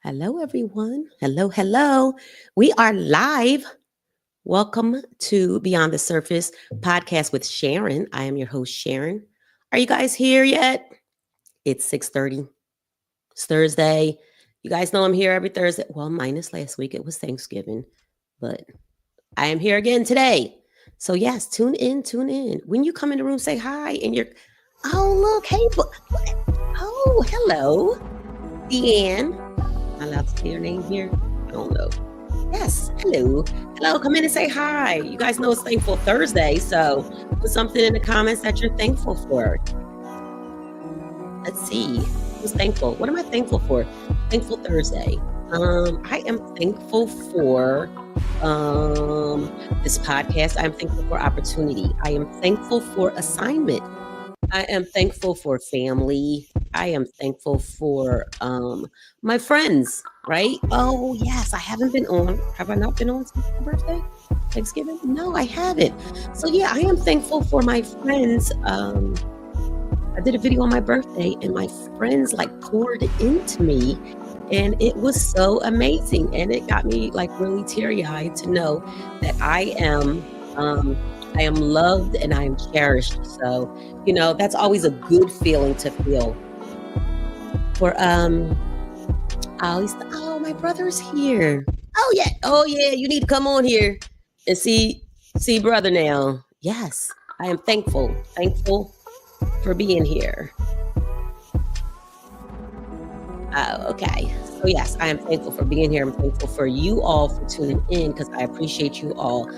Hello, everyone. Hello, hello. We are live. Welcome to Beyond the Surface podcast with Sharen. I am your host, Sharen. Are you guys here yet? It's 6:30. It's Thursday. You guys know I'm here every Thursday. Well, minus last week. It was Thanksgiving, but I am here again today. So yes, tune in, tune in. When you come in the room, say hi, and oh, look, hey, oh, hello, Deanne. Am I allowed to say your name here? I don't know. Yes, hello. Hello, come in and say hi. You guys know it's Thankful Thursday, so put something in the comments that you're thankful for. Let's see. Who's thankful? What am I thankful for? Thankful Thursday. I am thankful for this podcast. I am thankful for opportunity. I am thankful for assignment. I am thankful for family. I am thankful for my friends, right? Oh, yes, I haven't been on. Have I not been on since my birthday? Thanksgiving? No, I haven't. So, yeah, I am thankful for my friends. I did a video on my birthday, and my friends, poured into me, and it was so amazing. And it got me, really teary-eyed to know that I am loved and I am cherished. So, that's always a good feeling to feel. For my brother's here. Oh yeah, you need to come on here and see brother now. Yes, I am thankful for being here. Okay. So yes, I am thankful for being here. I'm thankful for you all for tuning in because I appreciate you all.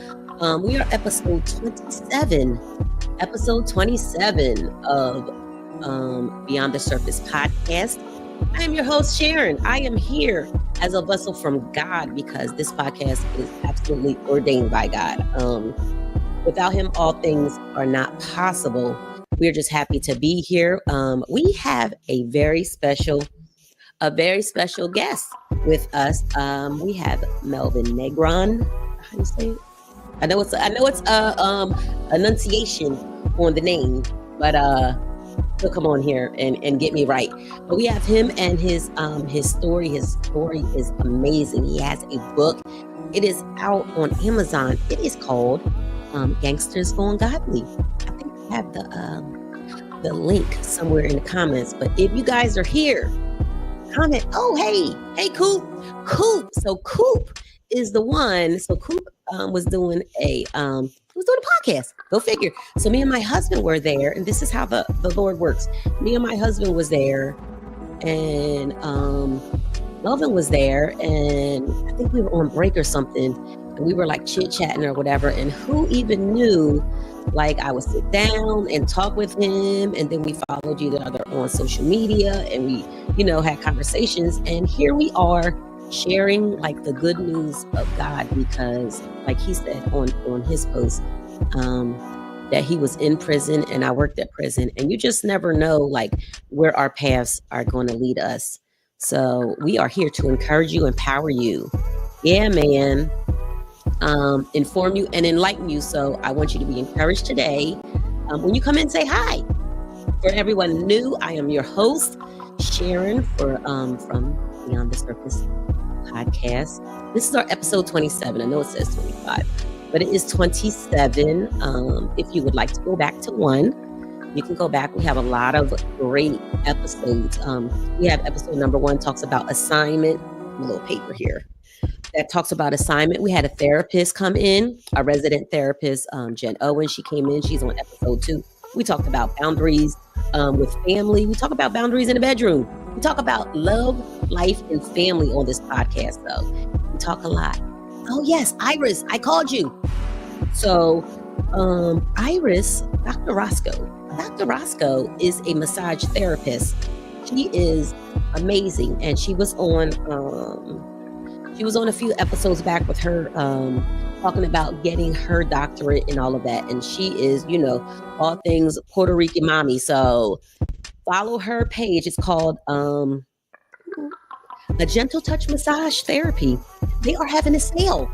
We are episode 27 of Beyond the Surface podcast. I am your host, Sharen. I am here as a vessel from God because this podcast is absolutely ordained by God. Without him, all things are not possible. We're just happy to be here. We have a very special guest with us. We have Melvin Negron. How do you say it? I know it's enunciation on the name, but he'll come on here and get me right. But we have him and his story. His story is amazing. He has a book. It is out on Amazon. It is called Gangsters Gone Godly. I think I have the link somewhere in the comments. But if you guys are here, comment. Oh, hey, Coop. So Coop is the one. So Coop was doing a podcast. Go figure. So me and my husband were there, and this is how the Lord works. Me and my husband was there, and Melvin was there, and I think we were on break or something, and we were chit-chatting or whatever, and who even knew I would sit down and talk with him, and then we followed each other on social media, and we had conversations, and here we are sharing the good news of God, because he said on his post that he was in prison and I worked at prison, and you just never know where our paths are going to lead us. So we are here to encourage you, empower you, man, inform you and enlighten you. So I want you to be encouraged today. When you come in, say hi. For everyone new, I am your host, Sharen, from Beyond the Surface podcast. This is our episode 27. I know it says 25, but it is 27. If you would like to go back to one, you can go back. We have a lot of great episodes. We have episode number 1 talks about assignment. A little paper here that talks about assignment. We had a therapist come in, a resident therapist, Jen Owen. She came in. She's on episode 2. We talked about boundaries with family. We talk about boundaries in the bedroom. We talk about love, life, and family on this podcast, though. We talk a lot. Oh, yes, Iris, I called you. So, Iris, Dr. Roscoe is a massage therapist. She is amazing, and she was on a few episodes back with her talking about getting her doctorate and all of that. And she is, all things Puerto Rican mommy. So follow her page. It's called A Gentle Touch Massage Therapy. They are having a sale.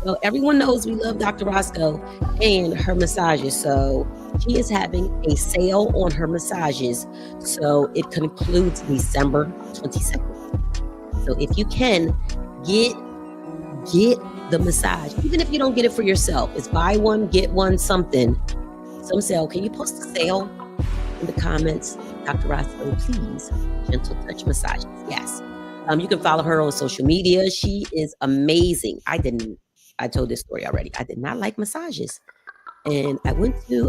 So everyone knows we love Dr. Roscoe and her massages. So she is having a sale on her massages. So it concludes December 22nd. So if you can, get the massage, even if you don't get it for yourself. It's buy one, get one, something. Some sale. Can you post a sale in the comments, Dr. Roscoe, please? Gentle touch massages. Yes. You can follow her on social media. She is amazing. I told this story already. I did not like massages. And I went to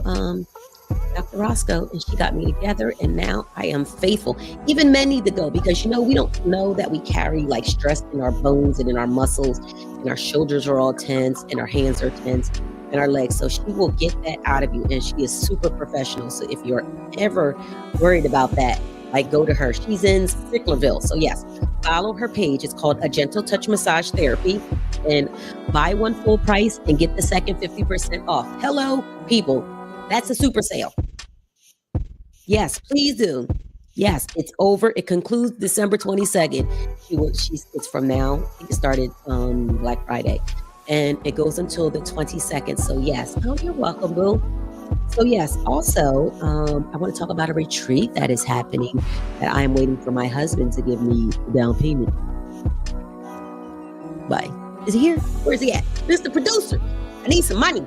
Dr. Roscoe, and she got me together, and now I am faithful. Even men need to go, because we don't know that we carry like stress in our bones and in our muscles, and our shoulders are all tense, and our hands are tense, and our legs. So she will get that out of you, and she is super professional. So if you're ever worried about that, like, go to her. She's in Sicklerville. So yes, follow her page. It's called A Gentle Touch Massage Therapy, and buy one full price and get the second 50% off. Hello, people. That's a super sale. Yes, please do. Yes, it's over. It concludes December 22nd. It's from now. I think it started Black Friday, and it goes until the 22nd. So yes. Oh, you're welcome, boo. So yes, also, I want to talk about a retreat that is happening that I am waiting for my husband to give me the down payment. Bye. Is he here? Where is he at? Mr. Producer, I need some money.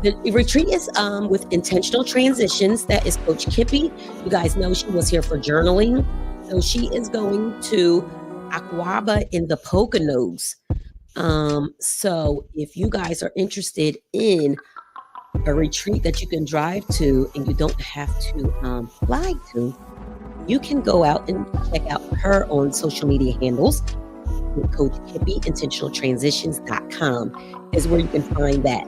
The retreat is with Intentional Transitions. That is Coach Kippy. You guys know she was here for journaling. So she is going to Aquaba in the Poconos. So if you guys are interested in a retreat that you can drive to and you don't have to fly to, you can go out and check out her on social media handles. Coach Kippy, intentionaltransitions.com is where you can find that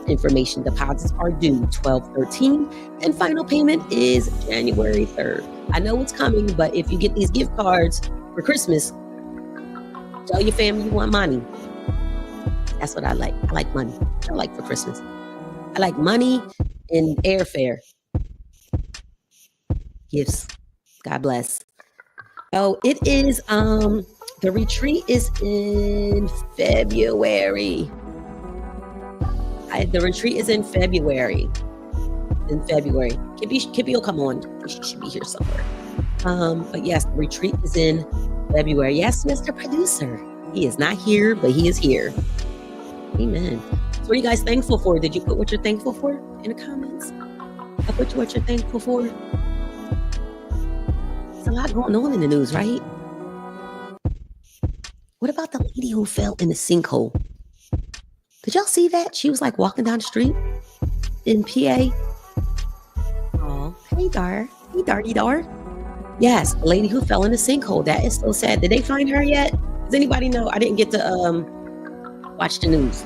information. Deposits are due 12/13, and final payment is January 3rd. I know it's coming, but if you get these gift cards for Christmas, tell your family you want money. That's what I like. I like money. What I like for Christmas, I like money and airfare. Gifts. God bless. Oh, it is the retreat is in February. The retreat is in February. Kippy will come on. She should be here somewhere. But yes, the retreat is in February. Yes, Mr. Producer. He is not here, but he is here. Amen. So what are you guys thankful for? Did you put what you're thankful for in the comments? I put what you're thankful for. There's a lot going on in the news, right? What about the lady who fell in the sinkhole? Did y'all see that? She was like walking down the street in PA. Oh, hey, Dar. Hey, Darty Dar. Yes, the lady who fell in the sinkhole. That is so sad. Did they find her yet? Does anybody know? I didn't get to watch the news.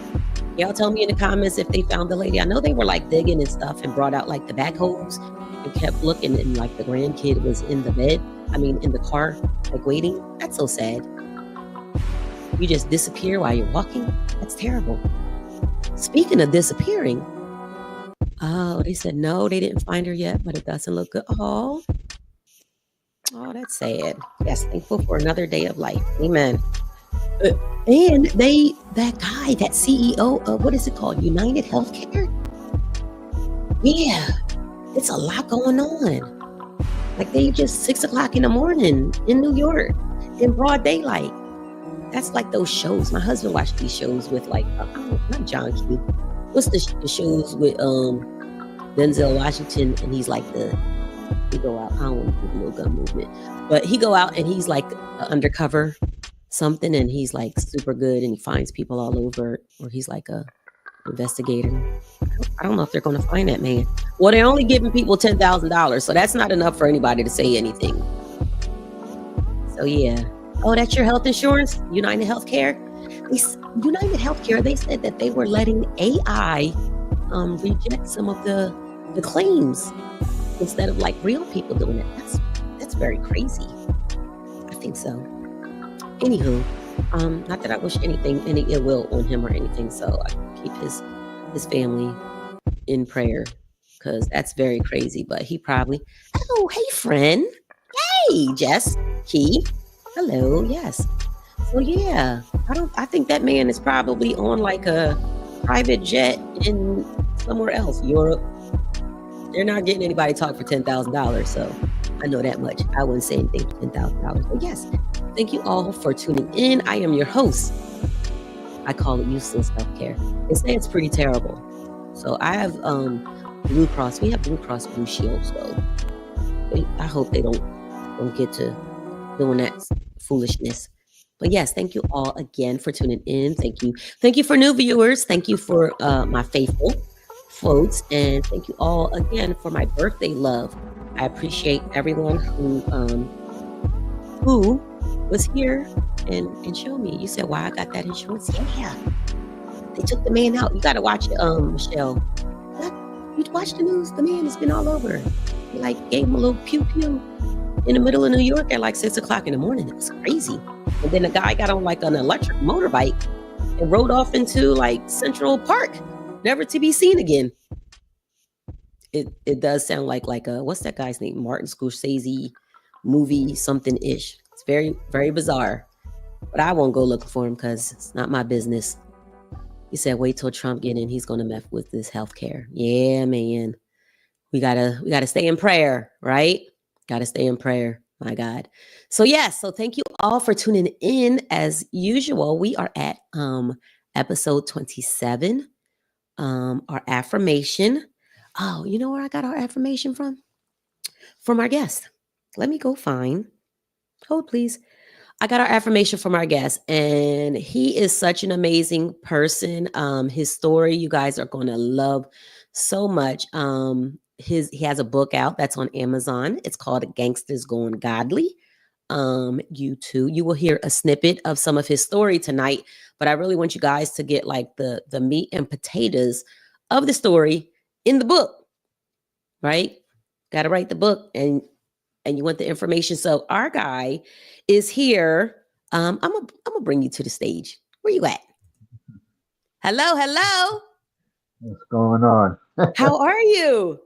Y'all tell me in the comments if they found the lady. I know they were like digging and stuff and brought out like the backhoes and kept looking, and like the grandkid was in the in the car, like waiting. That's so sad. You just disappear while you're walking. That's terrible. Speaking of disappearing, oh, they said no, they didn't find her yet, but it doesn't look good. Oh, that's sad. Yes, thankful for another day of life. Amen. And that CEO of, what is it called? United Healthcare? Yeah, it's a lot going on. Like, they just 6 o'clock in the morning in New York in broad daylight. That's like those shows. My husband watched these shows with like, not John Q. What's the shows with Denzel Washington? And he's like he go out. I don't want to do the little gun movement, but he go out and he's like undercover something, and he's like super good, and he finds people all over, or he's like a investigator. I don't know if they're going to find that man. Well, they're only giving people $10,000, so that's not enough for anybody to say anything. So yeah. Oh, that's your health insurance? United Healthcare? United Healthcare, they said that they were letting AI reject some of the claims instead of like real people doing it. That's very crazy. I think so. Anywho, not that I wish any ill will on him or anything, so I keep his family in prayer, because that's very crazy. But he probably, oh, hey friend. Hey, Jess, Key. Hello, yes. So yeah, I think that man is probably on like a private jet in somewhere else, Europe. They're not getting anybody to talk for $10,000, so I know that much. I wouldn't say anything for $10,000. But yes, Thank you all for tuning in. I am your host. I call it useless self-care. They say it's pretty terrible. So I have Blue Cross. We have Blue Cross Blue Shield. So I hope they don't get to doing that foolishness. But yes, thank you all again for tuning in. Thank you for new viewers. Thank you for my faithful folks, and thank you all again for my birthday love. I appreciate everyone who was here and showed me. You said, "Why I got that insurance?" Yeah, they took the man out. You got to watch it, Michelle. What? You watch the news? The man has been all over. They like gave him a little pew pew in the middle of New York at like 6 o'clock in the morning. It was crazy. And then the guy got on like an electric motorbike and rode off into like Central Park, never to be seen again. It does sound like a what's that guy's name? Martin Scorsese movie something ish. It's very, very bizarre. But I won't go looking for him because it's not my business. He said, wait till Trump get in. He's gonna mess with this healthcare. Yeah, man. We gotta stay in prayer, right? Gotta stay in prayer. My God. So yes, so thank you all for tuning in. As usual, we are at episode 27. Our affirmation. Oh, you know where I got our affirmation from? From our guest. Let me go find. Hold, please. I got our affirmation from our guest, and he is such an amazing person. His story, you guys are going to love so much. He has a book out that's on Amazon. It's called Gangsters Gone Godly. You will hear a snippet of some of his story tonight, but I really want you guys to get like the meat and potatoes of the story in the book, right? Got to write the book, and you want the information. So our guy is here. I'm gonna bring you to the stage. Where you at? Hello, hello. What's going on? How are you?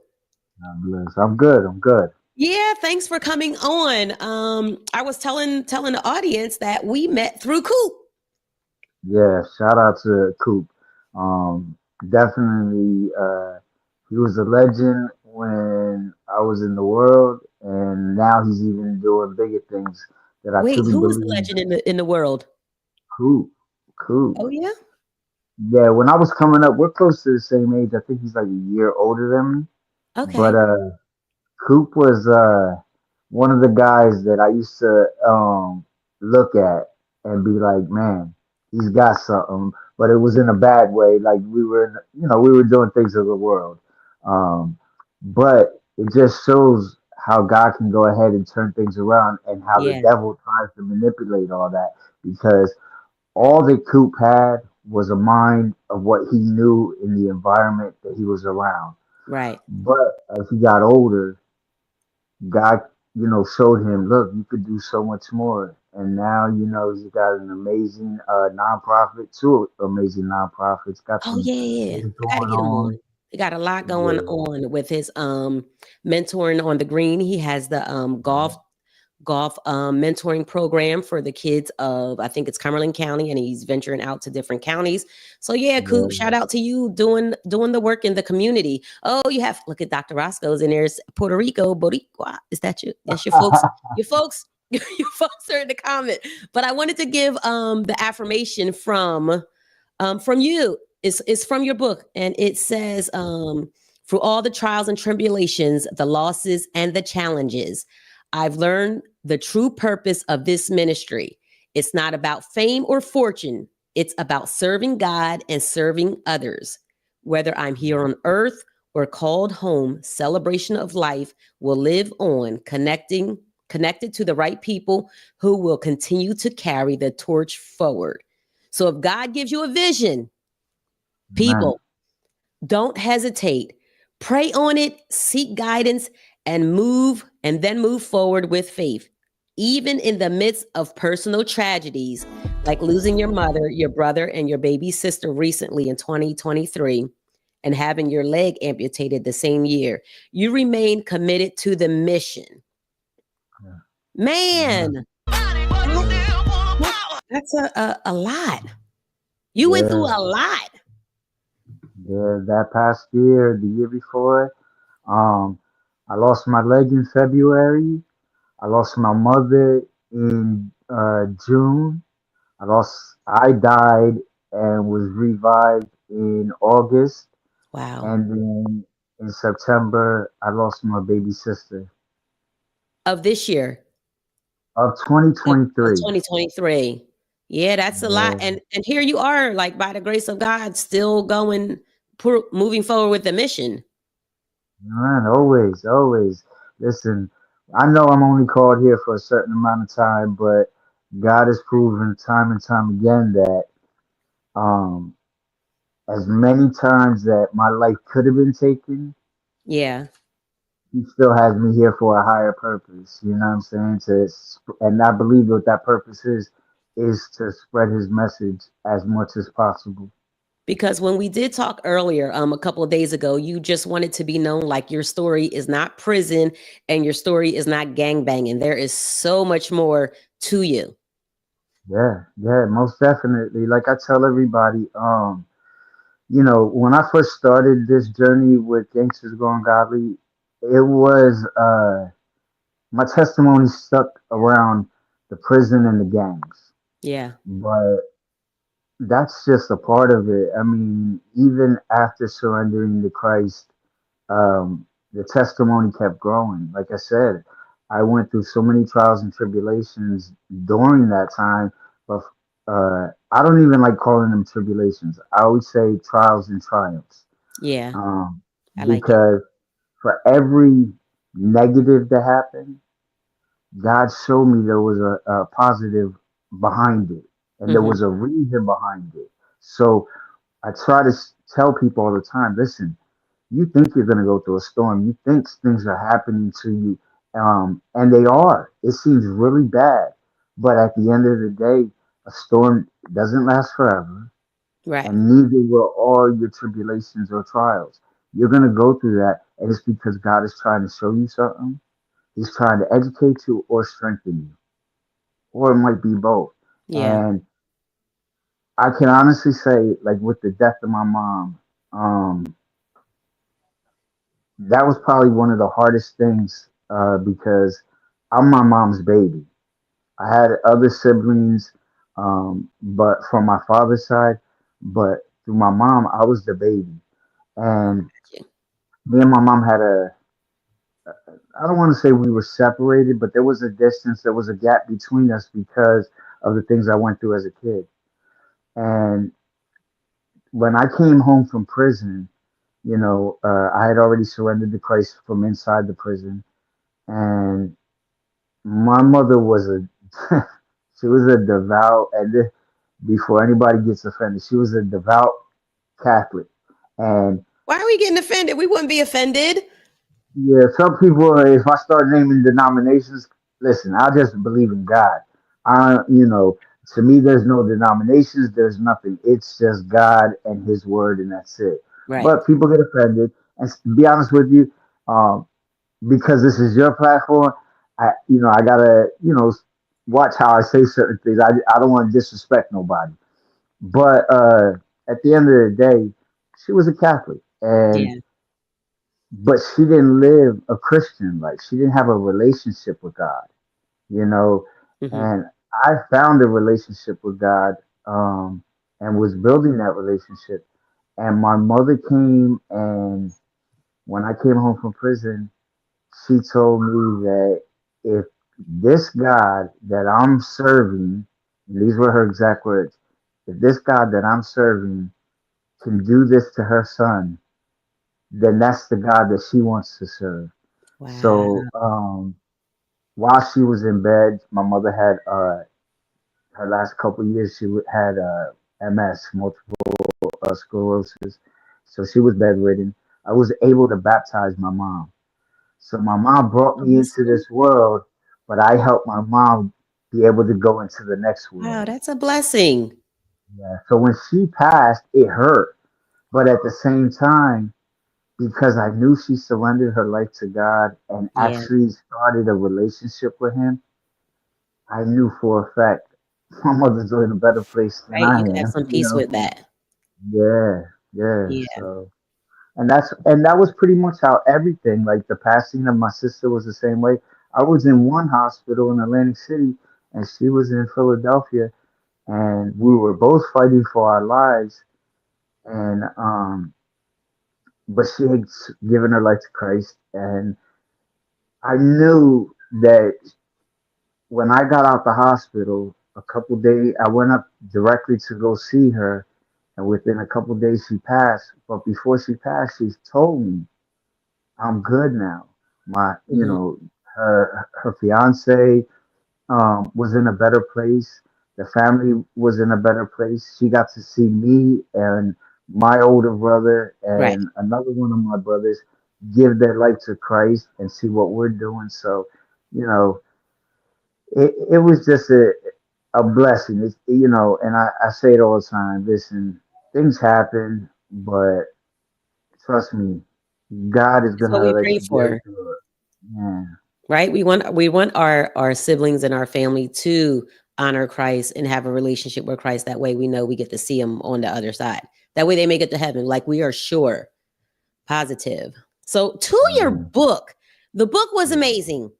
I'm blessed. I'm good. I'm good. Yeah, thanks for coming on. I was telling the audience that we met through Coop. Yeah, shout out to Coop. Um, definitely, he was a legend when I was in the world, and now he's even doing bigger things that I Wait, couldn't who was the believe. legend in the world? Coop, Coop. Oh yeah. Yeah, when I was coming up, we're close to the same age. I think he's like a year older than me. But Okay. Coop was one of the guys that I used to look at and be like, man, he's got something. But it was in a bad way. Like we were doing things of the world. Um, but it just shows how God can go ahead and turn things around and how the Yeah. devil tries to manipulate all that because all that Coop had was a mind of what he knew in the environment that he was around. Right. But as he got older, God, showed him, look, you could do so much more. And now, he's got an amazing nonprofit, two amazing nonprofits, got Oh some yeah, yeah. things I got to going get him on. on. He got a lot going Yeah. on with his mentoring on the green. He has the golf mentoring program for the kids of I think it's Cumberland County, and he's venturing out to different counties. So yeah, Yeah. Coop, shout out to you doing the work in the community. Oh, you have look at Dr. Roscoe's in there. It's Puerto Rico, Boricua. Is that you? That's your folks. Your folks. Your folks are in the comment. But I wanted to give the affirmation from you. It's from your book, and it says through all the trials and tribulations, the losses and the challenges, I've learned the true purpose of this ministry. It's not about fame or fortune. It's about serving God and serving others. Whether I'm here on earth or called home, celebration of life will live on, connected to the right people who will continue to carry the torch forward. So if God gives you a vision, Man, people, don't hesitate. Pray on it, seek guidance, and then move forward with faith. Even in the midst of personal tragedies, like losing your mother, your brother, and your baby sister recently in 2023, and having your leg amputated the same year, you remain committed to the mission. yeah, Man, man, that, yeah, that's a lot. You went through yeah, a lot. yeah. That past year, the year before, um, I lost my leg in February. I lost my mother in June. I died and was revived in August, Wow. and then in September I lost my baby sister Of this year, of of 2023. 2023. Yeah, that's a lot. Yeah, And here you are, like by the grace of God, still going, moving forward with the mission. man, always, always. Listen, I know I'm only called here for a certain amount of time, but God has proven time and time again that um, as many times that my life could have been taken, Yeah, he still has me here for a higher purpose. You know what I'm saying? And I believe what that purpose is to spread his message as much as possible. because when we did talk earlier, a couple of days ago, you just wanted to be known like your story is not prison and your story is not gang banging. There is so much more to you. Yeah, yeah, most definitely. Like I tell everybody, when I first started this journey with Gangsters Gone Godly, it was my testimony stuck around the prison and the gangs. Yeah. But that's just a part of it. I mean, even after surrendering to Christ, the testimony kept growing. Like I said, I went through so many trials and tribulations during that time, but I don't even like calling them tribulations. I always say trials and triumphs, Yeah. um, I like it. because for every negative that happened, God showed me there was a positive behind it, and there Hmm. was a reason behind it. So I try to tell people all the time, listen, you think you're going to go through a storm. You think things are happening to you, and they are. It seems really bad, but at the end of the day, a storm doesn't last forever, Right. and neither will all your tribulations or trials. You're going to go through that, and it's because God is trying to show you something. He's trying to educate you or strengthen you, or it might be both. Yeah. And I can honestly say, like with the death of my mom, that was probably one of the hardest things because I'm my mom's baby. I had other siblings, but from my father's side, but through my mom, I was the baby. And me and my mom had I don't want to say we were separated, but there was a distance, there was a gap between us because of the things I went through as a kid. And when I came home from prison, I had already surrendered to Christ from inside the prison. And my mother was a she was a devout, and before anybody gets offended, she was a devout Catholic. And Why are we getting offended? We wouldn't be offended. yeah, some people, if I start naming denominations, listen, I just believe in God. I, you know, to me, there's no denominations, there's nothing. It's just God and His Word, and that's it. Right. But people get offended, and to be honest with you, um, because this is your platform, I gotta, watch how I say certain things. I don't want to disrespect nobody, but at the end of the day, she was a Catholic, and Yeah. but she didn't live a Christian life. She didn't have a relationship with God, you know. Hmm. And I found a relationship with God, and was building that relationship. And my mother came, and when I came home from prison, she told me that if this God that I'm serving, and these were her exact words, if this God that I'm serving can do this to her son, then that's the God that she wants to serve. Wow. So while she was in bed, my mother had her last couple of years. She had MS, multiple sclerosis. So she was bedridden. I was able to baptize my mom. So my mom brought Oh, me that's into so, this world, but I helped my mom be able to go into the next wow, world. that's a blessing. Yeah. So when she passed, it hurt. But at the same time, because I knew she surrendered her life to God and Yeah. actually started a relationship with Him, I knew for a fact my mother's in a better place than Right. I You can have am. some peace with that. Yeah, yeah. Yeah. So, and that was pretty much how everything, like the passing of my sister, was the same way. I was in one hospital in Atlantic City, and she was in Philadelphia, and we were both fighting for our lives. And but she had given her life to Christ, and I knew that when I got out the hospital, a couple days, I went up directly to go see her, and within a couple days she passed. But before she passed, she told me, "I'm good now." My, Mhm. her fiance was in a better place. The family was in a better place. She got to see me and my older brother Right. and another one of my brothers give their life to Christ and see what we're doing. So, you know, it was just a blessing. And I say it all the time. Listen, things happen, but trust me, God is That's what gonna we let pray you get for, through it. Yeah, right? We want our siblings and our family to honor Christ and have a relationship with Christ. That way we know we get to see him on the other side. That way they make it to heaven. Like we are sure, positive. So to your yeah, book, the book was yeah. amazing.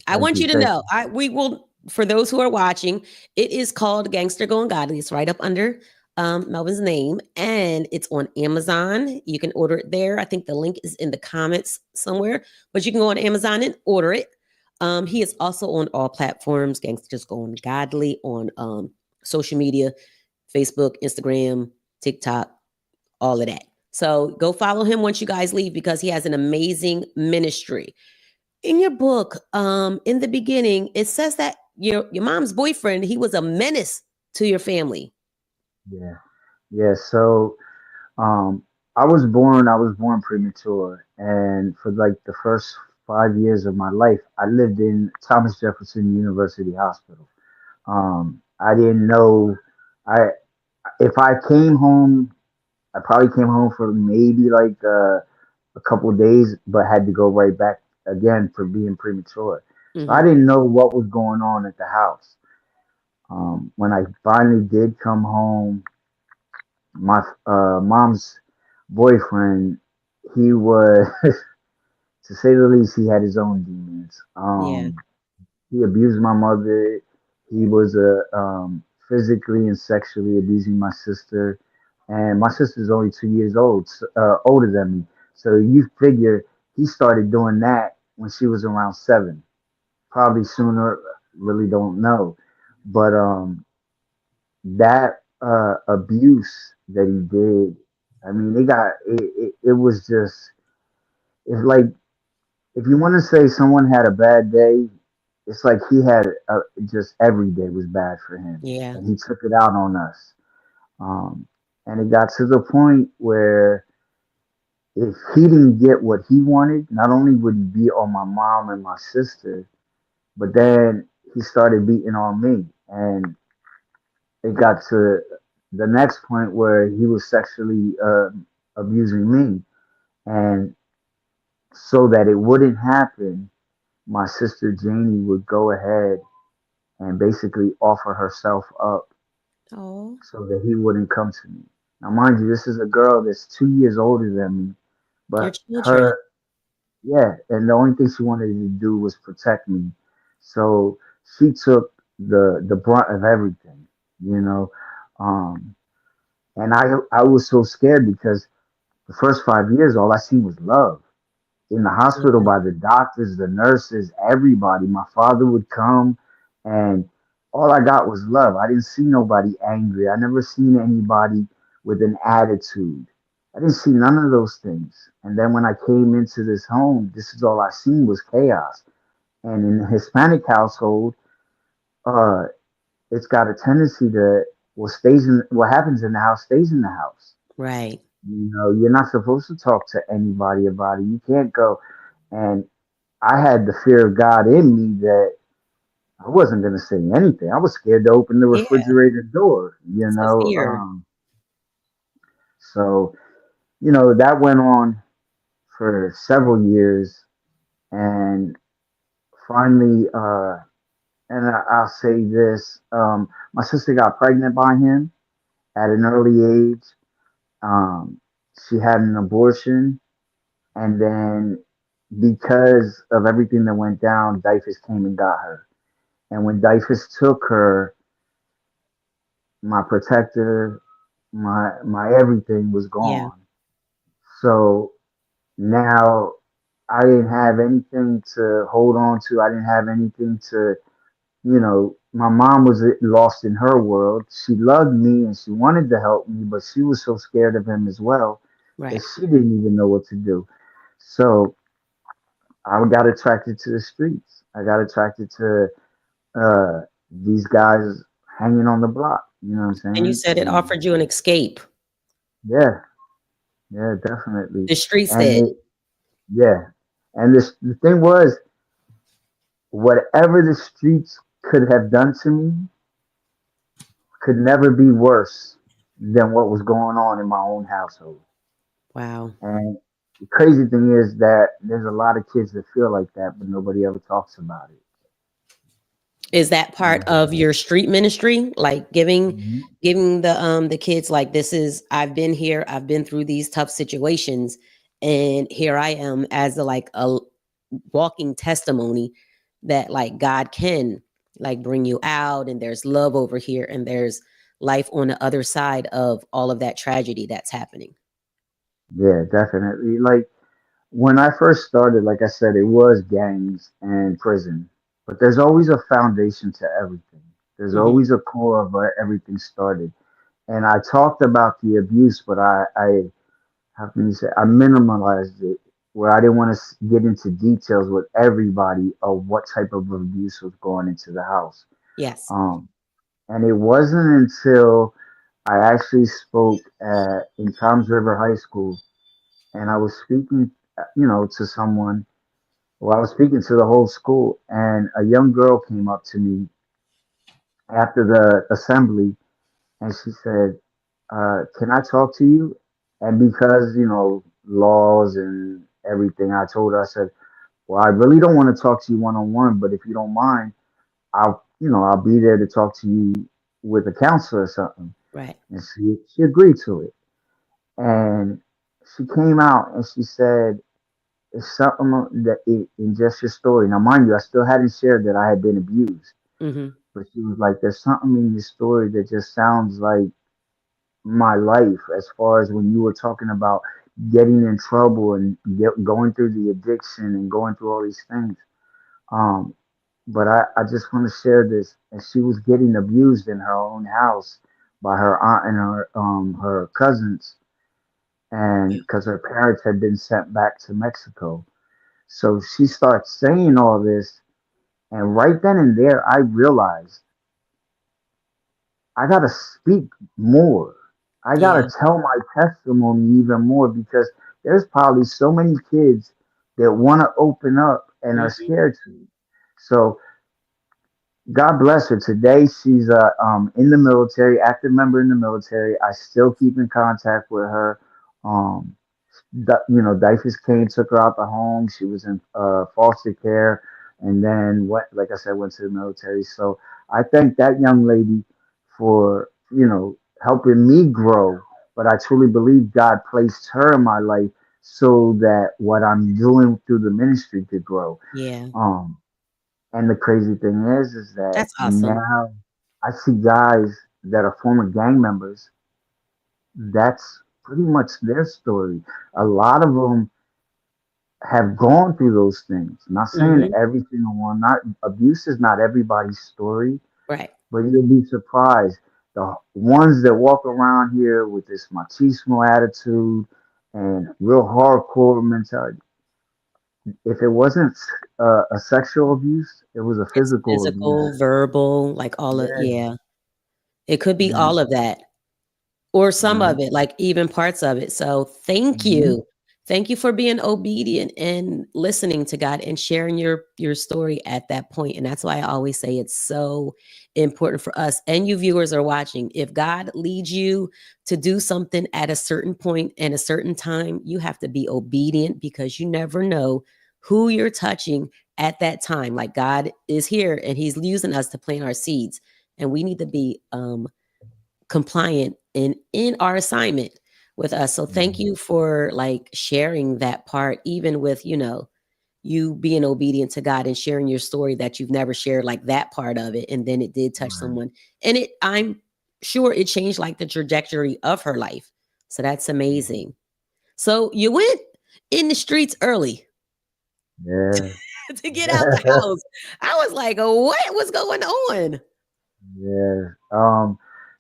I Thank want you, you to thank know. you. We will, for those who are watching, it is called Gangster Gone Godly. It's right up under Melvin's name, and it's on Amazon. You can order it there. I think the link is in the comments somewhere, but you can go on Amazon and order it. He is also on all platforms. Gangsters Gone Godly on social media, Facebook, Instagram, TikTok, all of that. So go follow him once you guys leave because he has an amazing ministry. In your book, in the beginning, it says that your mom's boyfriend, he was a menace to your family. Yeah, yeah. So, um, I was born premature, and for like the first 5 years of my life, I lived in Thomas Jefferson University Hospital. I didn't know, I if I came home, I probably came home for maybe like a couple of days, but had to go right back again for being premature. So I Hmm. didn't know what was going on at the house. When I finally did come home, my mom's boyfriend, he was, to say the least, he had his own demons. Yeah. He abused my mother. He was physically and sexually abusing my sister, and my sister's only 2 years old, older than me. So you figure he started doing that when she was around 7, probably sooner. Really don't know, but that abuse that he did, I mean, it was just, it's like, if you want to say someone had a bad day, it's like he had just every day was bad for him, Yeah. and he took it out on us. Um, and it got to the point where if he didn't get what he wanted, not only would he beat on my mom and my sister, but then he started beating on me, and it got to the next point where he was sexually abusing me, and so that it wouldn't happen, my sister Janie would go ahead and basically offer herself up Oh, so that he wouldn't come to me. Now, mind you, this is a girl that's 2 years older than me, your but children. her, yeah, and the only thing she wanted to do was protect me. So she took the brunt of everything, you know. Um, and I was so scared because the first 5 years, all I seen was love in the hospital Yeah. by the doctors, the nurses, everybody. My father would come, and all I got was love. I didn't see nobody angry. I never seen anybody with an attitude. I didn't see none of those things. And then when I came into this home, this is all I seen was chaos. And in the Hispanic household, uh, it's got a tendency to what happens in the house stays in the house. Right. You're not supposed to talk to anybody about it. You can't go. And I had the fear of God in me that I wasn't going to say anything. I was scared to open the Yeah. refrigerator door, It's the fear. So, that went on for several years. And finally, I'll say this, my sister got pregnant by him at an early age. Um, she had an abortion. And then because of everything that went down, DIFUS came and got her. And when Dyfus took her, my protector, my everything was Yeah. gone. So now I didn't have anything to hold on to. I didn't have anything to, my mom was lost in her world. She loved me and she wanted to help me, but she was so scared of him as well that Right. she didn't even know what to do. So I got attracted to the streets. I got attracted to these guys hanging on the block. You know what I'm And you saying? said it And offered you an escape. yeah, yeah, definitely. The streets And did. yeah, and the thing was, whatever the streets could have done to me could never be worse than what was going on in my own household. Wow. And the crazy thing is that there's a lot of kids that feel like that, but nobody ever talks about it. Is that part of your street ministry? Like Mhm. giving the kids like, this is, I've been here, I've been through these tough situations, and here I am as a walking testimony that like God can like bring you out, and there's love over here, and there's life on the other side of all of that tragedy that's happening. Yeah, definitely. Like when I first started, like I said, it was gangs and prison, but there's always a foundation to everything. There's Hmm. always a core of where everything started. And I talked about the abuse, but I how can you say, I minimalized it where I didn't want to get into details with everybody of what type of abuse was going into the house. Yes. Um, and it wasn't until I actually spoke in Toms River High School and I was speaking, to someone. Well, I was speaking to the whole school, and a young girl came up to me after the assembly, and she said, "Can I talk to you?" And because laws and everything, I told her, I said, "Well, I really don't want to talk to you one on one, but if you don't mind, I'll be there to talk to you with a counselor or something." Right. And she agreed to it, and she came out and she said, "It's something that in just your story." Now, mind you, I still hadn't shared that I had been abused, Hmm. but she was like, "There's something in your story that just sounds like my life as far as when you were talking about getting in trouble and going through the addiction and going through all these things." Um, but I just want to share this. And she was getting abused in her own house by her aunt and her cousins, and because her parents had been sent back to Mexico. So she starts saying all this, and right then and there, I realized I gotta speak more. I gotta Yeah. tell my testimony even more because there's probably so many kids that want to open up and are Hmm. scared to. So God bless her. Today she's in the military, active member in the military. I still keep in contact with her. Um, Dyfus Kane took her out the home. She was in foster care, and then what? Like I said, went to the military. So I thank that young lady for helping me grow. But I truly believe God placed her in my life so that what I'm doing through the ministry could grow. Yeah. Um, and the crazy thing is that That's awesome. now I see guys that are former gang members. That's pretty much their story. A lot of them have gone through those things. Not saying Hmm. every single one. Not abuse is not everybody's story, Right. but you'll be surprised. The ones that walk around here with this machismo attitude and real hardcore mentality. If it wasn't a sexual abuse, it was a It's physical abuse. physical, verbal, like all of, Yeah. yeah. It could be Yeah. all of that. Or some Yeah. of it, like even parts of it. So thank Hmm. you. Thank you for being obedient and listening to God and sharing your story at that point. And that's why I always say it's so important for us, and you viewers are watching. If God leads you to do something at a certain point and a certain time, you have to be obedient, because you never know who you're touching at that time. Like, God is here and he's using us to plant our seeds, and we need to be compliant in our assignment with us. So thank you for like sharing that part, even with you being obedient to God and sharing your story that you've never shared, like that part of it, and then it did touch Right. someone, and I'm sure it changed like the trajectory of her life. So that's amazing. So you went in the streets early Yeah. to get out the house. I was like, what was going on? Yeah.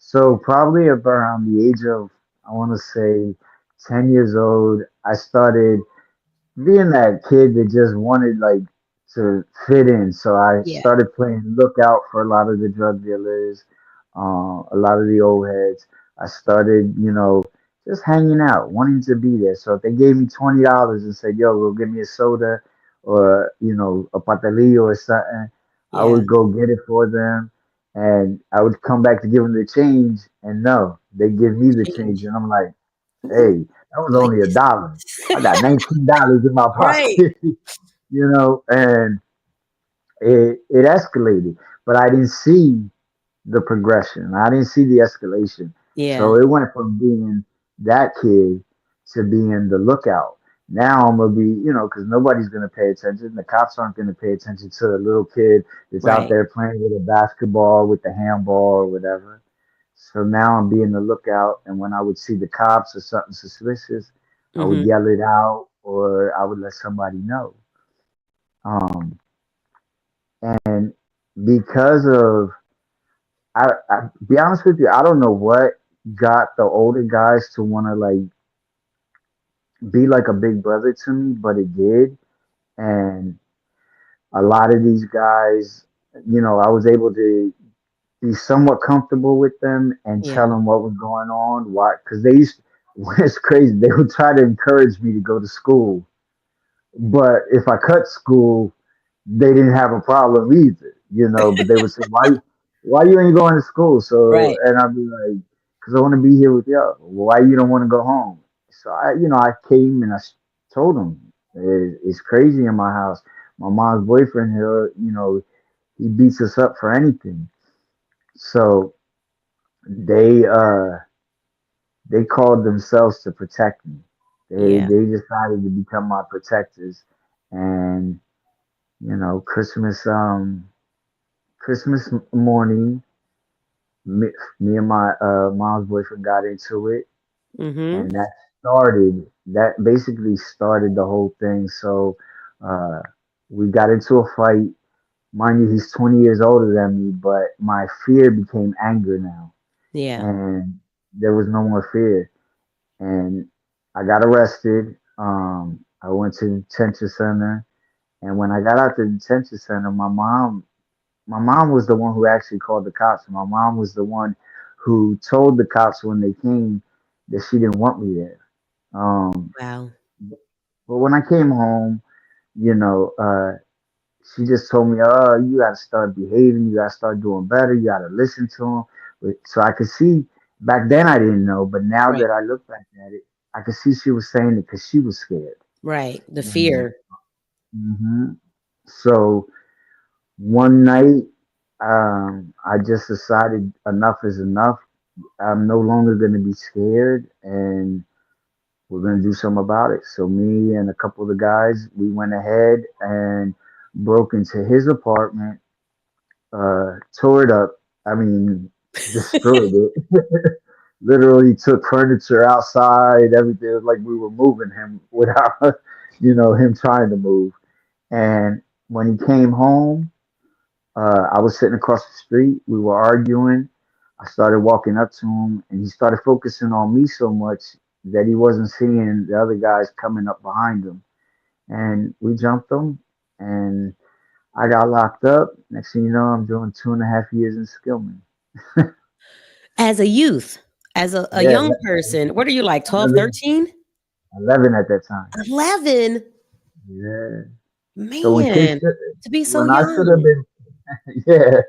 So probably around the age of, I want to say, 10 years old, I started being that kid that just wanted like to fit in. So I Yeah. started playing lookout for a lot of the drug dealers, a lot of the old heads. I started, just hanging out, wanting to be there. So if they gave me $20 and said, "Yo, go give me a soda," or a patelillo or something, I Yeah. would go get it for them, and I would come back to give them the change, and no, they give me the change, Change. and I'm like, Ooh, "Hey, that was like only a this. dollar. I got $19 in my Right. pocket," and it escalated, but I didn't see the progression. I didn't see the escalation. Yeah. So it went from being that kid to being the lookout. Now I'm gonna be, because nobody's gonna pay attention. The cops aren't gonna pay attention to the little kid that's out Right. there playing with a basketball, with the handball, or whatever. So now I'm being the lookout, and when I would see the cops or something suspicious, I would Hmm. yell it out, or I would let somebody know. Um, and because of I be honest with you, I don't know what got the older guys to want to like be like a big brother to me, but it did. And a lot of these guys, I was able to be somewhat comfortable with them and Yeah. tell them what was going on. Why? Because they used, it's crazy. They would try to encourage me to go to school, but if I cut school, they didn't have a problem either, But they would say, why you ain't going to school?" So, Right. and I'd be like, "Cause I want to be here with y'all." "Why you don't want to go home?" So I came and told them, it's crazy in my house. My mom's boyfriend here, he beats us up for anything. So they uh they called themselves to protect me. They Yeah. they decided to become my protectors, and Christmas morning, me, me and my mom's boyfriend got into it, Hmm. and that basically started the whole thing. So uh, we got into a fight. Mind you, he's 20 years older than me, but my fear became anger now, Yeah. and there was no more fear. And I got arrested. I went to the detention center, and when I got out the detention center, my mom was the one who actually called the cops. My mom was the one who told the cops when they came that she didn't want me there. Um, Wow. but when I came home, you know, uh, she just told me, "Oh, you got to start behaving. You got to start doing better. You got to listen to them." So I could see back then I didn't know, but now Right. that I look back at it, I could see she was saying it because she was scared. Right. The And, fear. so one night, I just decided enough is enough. I'm no longer going to be scared, and we're going to do something about it. So me and a couple of the guys, we went ahead and broke into his apartment, tore it up. I mean, destroyed it. Literally took furniture outside, everything. It was like we were moving him without, him trying to move. And when he came home, I was sitting across the street. We were arguing. I started walking up to him, and he started focusing on me so much that he wasn't seeing the other guys coming up behind him. And we jumped him, and I got locked up. Next thing you know, I'm doing 2.5 years in Skillman. As a youth, as a Yeah, young person, what are you like, 12, 11, 13? 11 at that time. 11? Yeah. So Man, to be so when I should have young. been, yeah,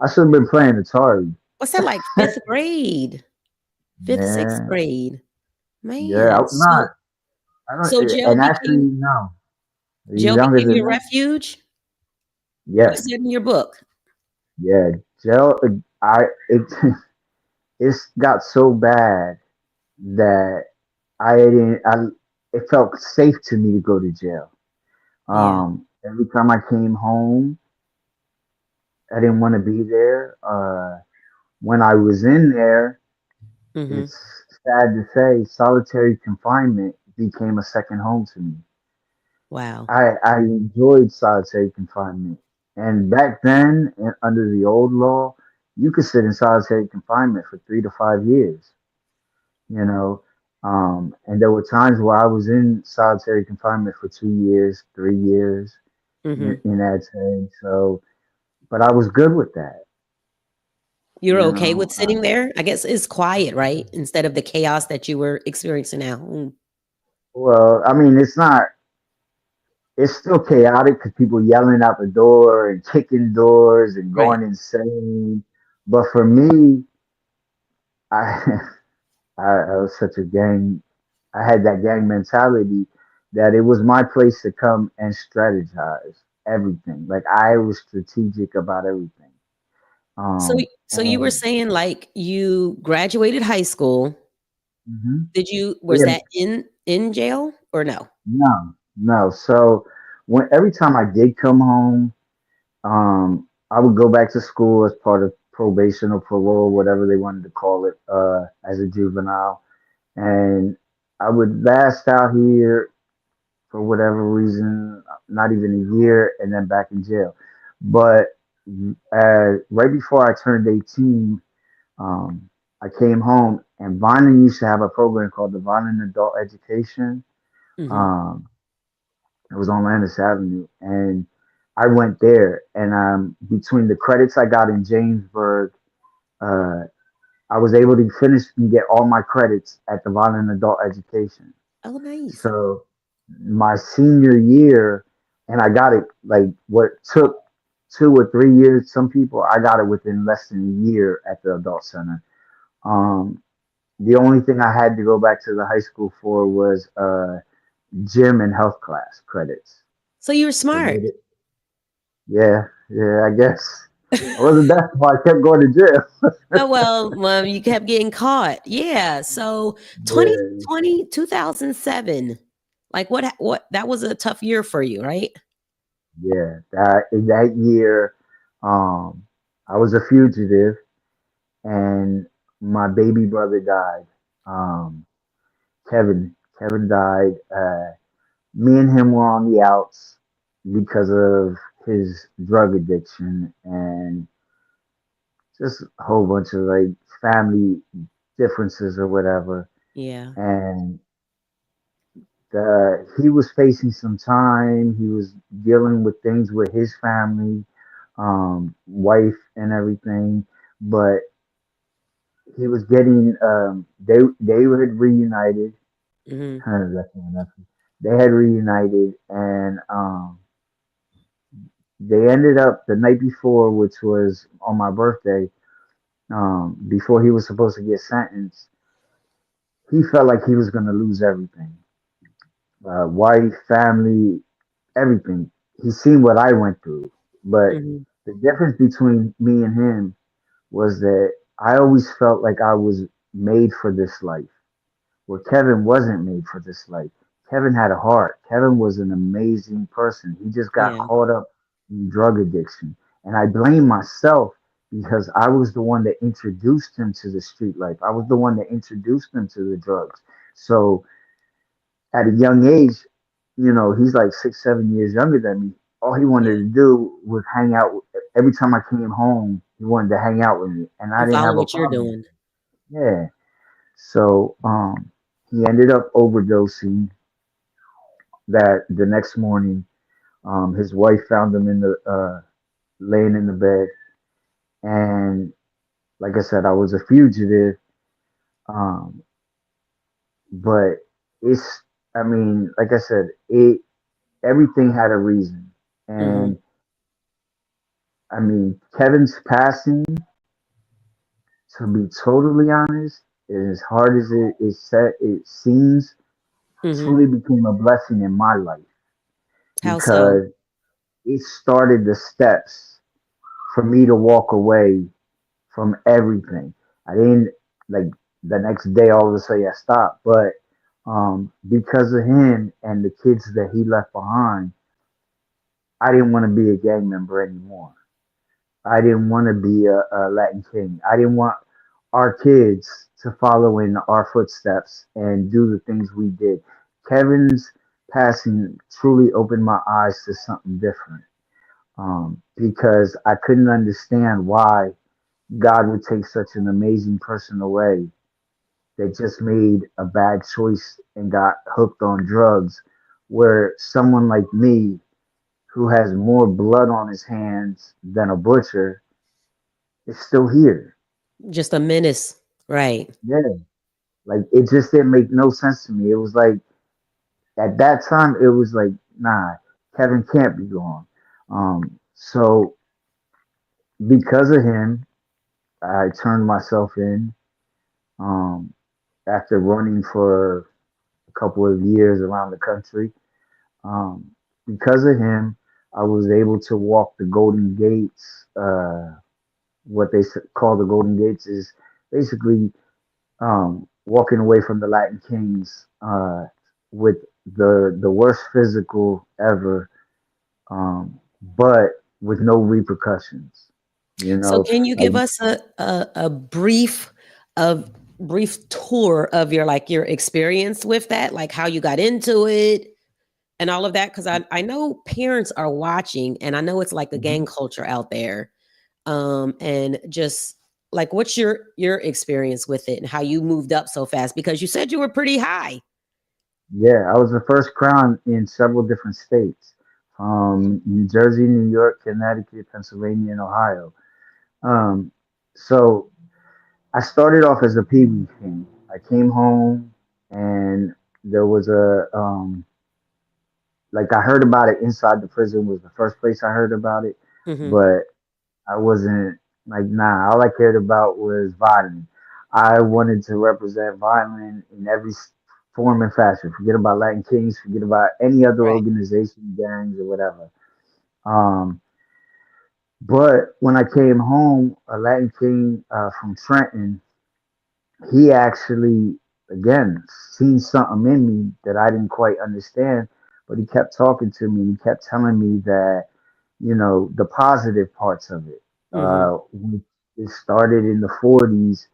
I should have been playing Atari. What's that like? Fifth grade, fifth, sixth Yeah, grade. yeah. Man. I'm not. I So don't. And actually, no. He's jail younger became than your that. refuge? You Yes. said in your book. Yeah. Jail. It it's got so bad that I didn't. I it felt safe to me to go to jail. Yeah. Every time I came home, I didn't want to be there. When I was in there, Mm-hmm. it's sad to say, solitary confinement became a second home to me. Wow. I enjoyed solitary confinement. And back then, under the old law, you could sit in solitary confinement for 3 to 5 years, you know. And there were times where I was in solitary confinement for 2 years, 3 years Mm-hmm. in that time. So, but I was good with that, You're you okay know. with sitting there? I guess it's quiet, right? Instead of the chaos that you were experiencing now. Mm. Well, I mean, it's still chaotic because people yelling out the door and kicking doors and Right. going insane. But for me, I, I was such a gang. I had that gang mentality that it was my place to come and strategize everything. Like I was strategic about everything. So so you were And saying like you graduated high school. mhm. Did you was Yeah, that in jail or no? no, no. So when every time I did come home, I would go back to school as part of probation or parole, whatever they wanted to call it, as a juvenile, and I would last out here for whatever reason, not even a year, and then back in jail. But right before I turned 18, um, I came home, and Vineland used to have a program called the Vineland Adult Education. Mhm. Um, it was on Landis Avenue, and I went there. And between the credits I got in Jamesburg, uh, I was able to finish and get all my credits at the Vineland Adult Education. Oh, nice. So my senior year, and I got it like what took 2 or 3 years. Some people I got it within less than a year at the adult center. Um, the only thing I had to go back to the high school for was gym and health class credits. So you were So smart. yeah, yeah, I guess I wasn't that why I kept going to jail. Oh, well, you kept getting caught. Yeah. So Yeah, 2020, 2007. Like what that was a tough year for you, right? yeah. That in that year, um, I was a fugitive, and my baby brother died. Um, Kevin died. Me and him were on the outs because of his drug addiction and just a whole bunch of like family differences or whatever. Yeah. And he was facing some time. He was dealing with things with his family, wife, and everything. But he was getting they had reunited. Mhm. That's my nephew. They had reunited, and they ended up the night before, which was on my birthday. Before he was supposed to get sentenced, he felt like he was going to lose everything, wife, family, everything. He seen what I went through, but Mhm. the difference between me and him was that I always felt like I was made for this life, where Kevin wasn't made for this life. Kevin had a heart. Kevin was an amazing person. He just got Yeah. caught up in drug addiction. And I blame myself because I was the one that introduced him to the street life. I was the one that introduced him to the drugs. So at a young age, he's like 6, 7 years younger than me. All he wanted Yeah. to do was hang out. Every time I came home, he wanted to hang out with me, and I And didn't follow have a what you're problem. doing. Yeah. So he ended up overdosing. That the next morning, his wife found him in the laying in the bed, and like I said, I was a fugitive. Um, but it's, I mean, like I said, it everything had a reason, Mhm. and I mean, Kevin's passing, to be totally honest, as hard as it seems, Mhm. truly became a blessing in my life How so? because it started the steps for me to walk away from everything. I didn't like the next day all of a sudden I stopped, but because of him and the kids that he left behind, I didn't want to be a gang member anymore. I didn't want to be a Latin King. I didn't want our kids to follow in our footsteps and do the things we did. Kevin's passing truly opened my eyes to something different, because I couldn't understand why God would take such an amazing person away that just made a bad choice and got hooked on drugs, where someone like me, who has more blood on his hands than a butcher, is still here. Just a menace. Right. Yeah. Like it just didn't make no sense to me. It was like at that time it was like, nah, Kevin can't be gone. So because of him, I turned myself in. Um, After running for a couple of years around the country. Um, because of him, I was able to walk the Golden Gates. What they call the Golden Gates is basically walking away from the Latin Kings with the worst physical ever, but with no repercussions. You So know, can you like give us a brief tour of your experience with that, like how you got into it and all of that? Because I know parents are watching, and I know it's like a gang Mhm. culture out there. And just like what's your experience with it and how you moved up so fast? Because you said you were pretty high. Yeah, I was the first crown in several different states, New Jersey, New York, Connecticut, Pennsylvania, and Ohio. Um, so I started off as a Pee Wee king. I came home and there was like I heard about it inside the prison was the first place I heard about it, Hmm. but I wasn't like, nah, all I cared about was violin. I wanted to represent violin in every form and fashion. Forget about Latin Kings, forget about any other Right. organization, gangs, or whatever. Um, but when I came home, a Latin King from Trenton, he actually, again, seen something in me that I didn't quite understand, but he kept talking to me. He kept telling me that, the positive parts of it. Hmm. It started in the 40s,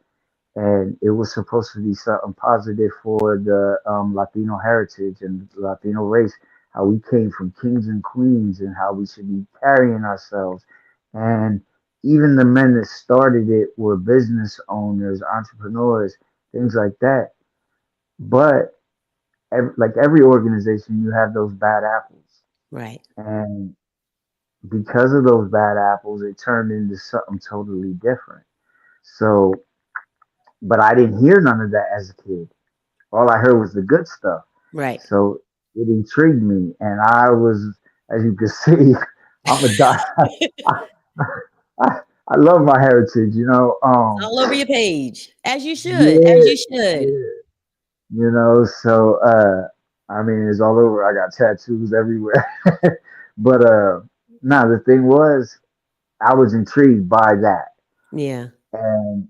and it was supposed to be something positive for the Latino heritage and the Latino race, how we came from kings and queens and how we should be carrying ourselves. And even the men that started it were business owners, entrepreneurs, things like that. But like every organization, you have those bad apples. Right. And because of those bad apples, it turned into something totally different. So, but I didn't hear none of that as a kid. All I heard was the good stuff. Right. So it intrigued me, and I was, as you can see, I'm a die. I, I, I love my heritage, It's all over your page, as you should, as Yeah, you should. yeah, So I mean, it's all over. I got tattoos everywhere. But nah, the thing was, I was intrigued by that, Yeah. and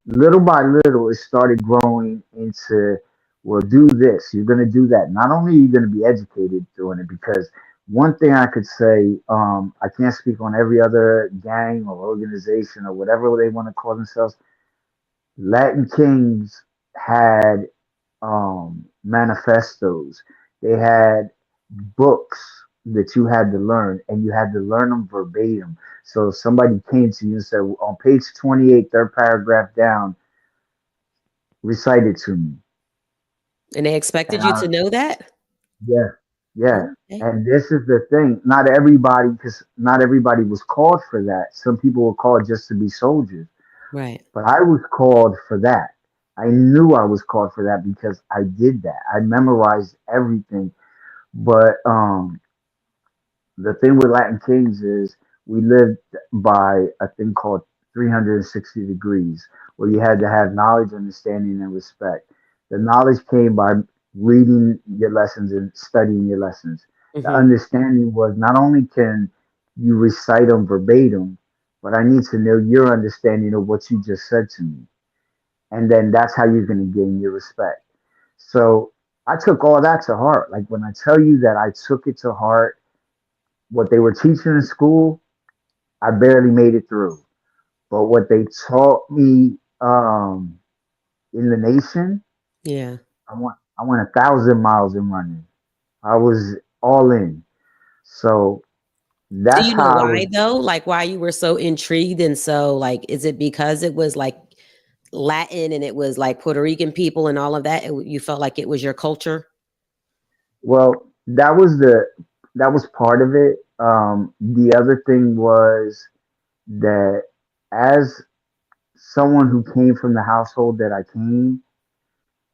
little by little, it started growing into, well, do this. You're going to do that. Not only are you going to be educated doing it, because one thing I could say, I can't speak on every other gang or organization or whatever they want to call themselves. Latin Kings had manifestos. They had books that you had to learn, and you had to learn them verbatim. So if somebody came to you and said, on page 28, third paragraph down, recite it to me. And they And expected you I, to know that? yeah, yeah. Okay. And this is the thing. Not everybody, because not everybody was called for that. Some people were called just to be soldiers, Right. but I was called for that. I knew I was called for that because I did that. I memorized everything. But the thing with Latin Kings is we lived by a thing called 360 degrees, where you had to have knowledge, understanding, and respect. The knowledge came by reading your lessons and studying your lessons. The Hmm. understanding was not only can you recite them verbatim, but I need to know your understanding of what you just said to me. And then that's how you're going to gain your respect. So I took all that to heart. Like when I tell you that I took it to heart, what they were teaching in school, I barely made it through. But what they taught me in the nation, Yeah. I went 1,000 miles in running. I was all in. So Do that's you know how I was. why though? Like why you were so intrigued and so like is it because it was like Latin and it was like Puerto Rican people and all of that? You felt like it was your culture? Well, that was part of it. The other thing was that as someone who came from the household that I came,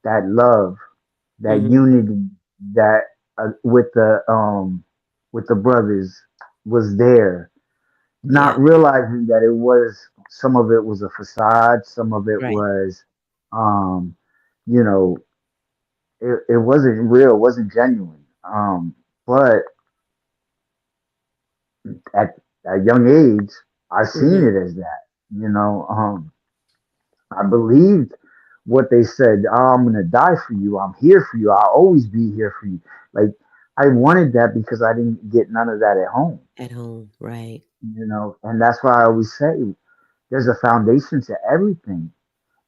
that love, that Mhm. unity, that with the brothers was there. Yeah. Not realizing that it was some of it was a facade, some of it Right. was, um, you know, it wasn't real, it wasn't genuine. But at a young age, I seen Mhm. it as that. You know, I believed what they said. Oh, I'm gonna die for you. I'm here for you. I'll always be here for you. Like I wanted that because I didn't get none of that at home. At home, right. You know, and that's why I always say there's a foundation to everything.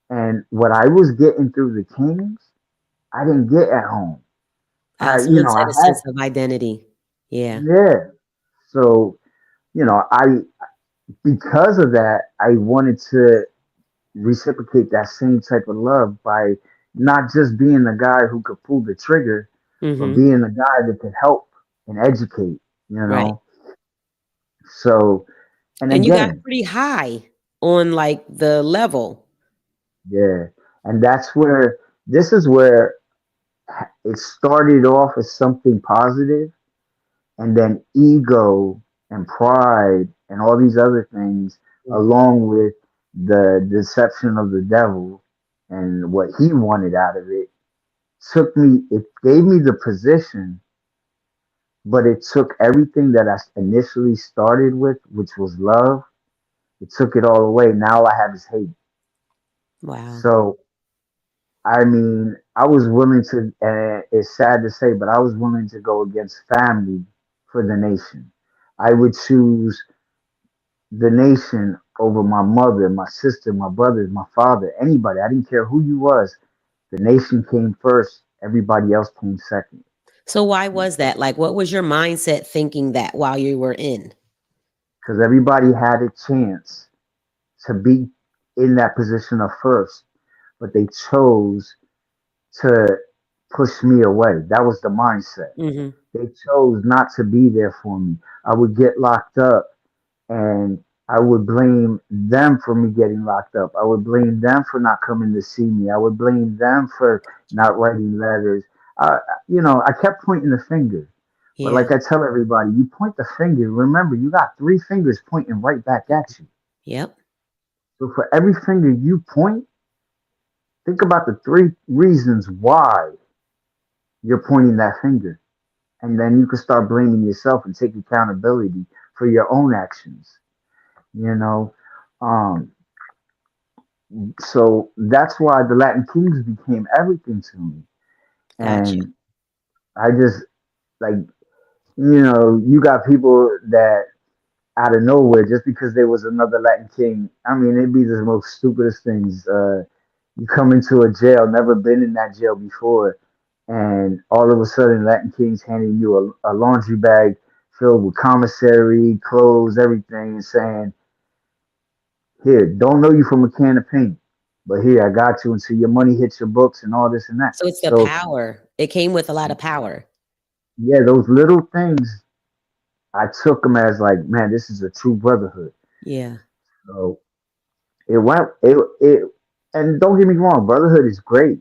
And what I was getting through the Kings, I didn't get at home. So it's I at a had, sense of identity. Yeah. yeah. So, I because of that, I wanted to reciprocate that same type of love by not just being the guy who could pull the trigger, but Mhm. being the guy that could help and educate, you Right. know? So, and And you got again, pretty high on like the level. yeah. And that's where, this is where it started off as something positive, and then ego and pride and all these other things, Mhm. along with the deception of the devil and what he wanted out of it, it gave me the position, but it took everything that I initially started with, which was love, it took it all away. Now I have is hate. Wow. So, I mean, I was willing to, and it's sad to say, but I was willing to go against family for the nation. I would choose the nation over my mother, my sister, my brothers, my father, anybody. I didn't care who you was. The nation came first. Everybody else came second. So why was that? Like what was your mindset thinking that while you were in? Because everybody had a chance to be in that position of first, but they chose to push me away. That was the mindset. Mhm. They chose not to be there for me. I would get locked up and I would blame them for me getting locked up. I would blame them for not coming to see me. I would blame them for not writing letters. I kept pointing the finger. But Yeah. like I tell everybody, you point the finger. Remember, you got three fingers pointing right back at you. Yep. So for every finger you point, think about the three reasons why you're pointing that finger. And then you can start blaming yourself and take accountability for your own actions. You know, um, so that's why the Latin Kings became everything to me. Gotcha. And I just like, you got people that out of nowhere, just because there was another Latin King, I mean, it'd be the most stupidest things. You come into a jail, never been in that jail before, and all of a sudden, Latin Kings handing you a laundry bag filled with commissary, clothes, everything, and saying, "Here, don't know you from a can of paint, but here, I got you until your money hits your books and all this and that." So it's the So, power. It came with a lot of power. yeah, those little things, I took them as like, man, this is a true brotherhood. Yeah. So it, and don't get me wrong, brotherhood is great,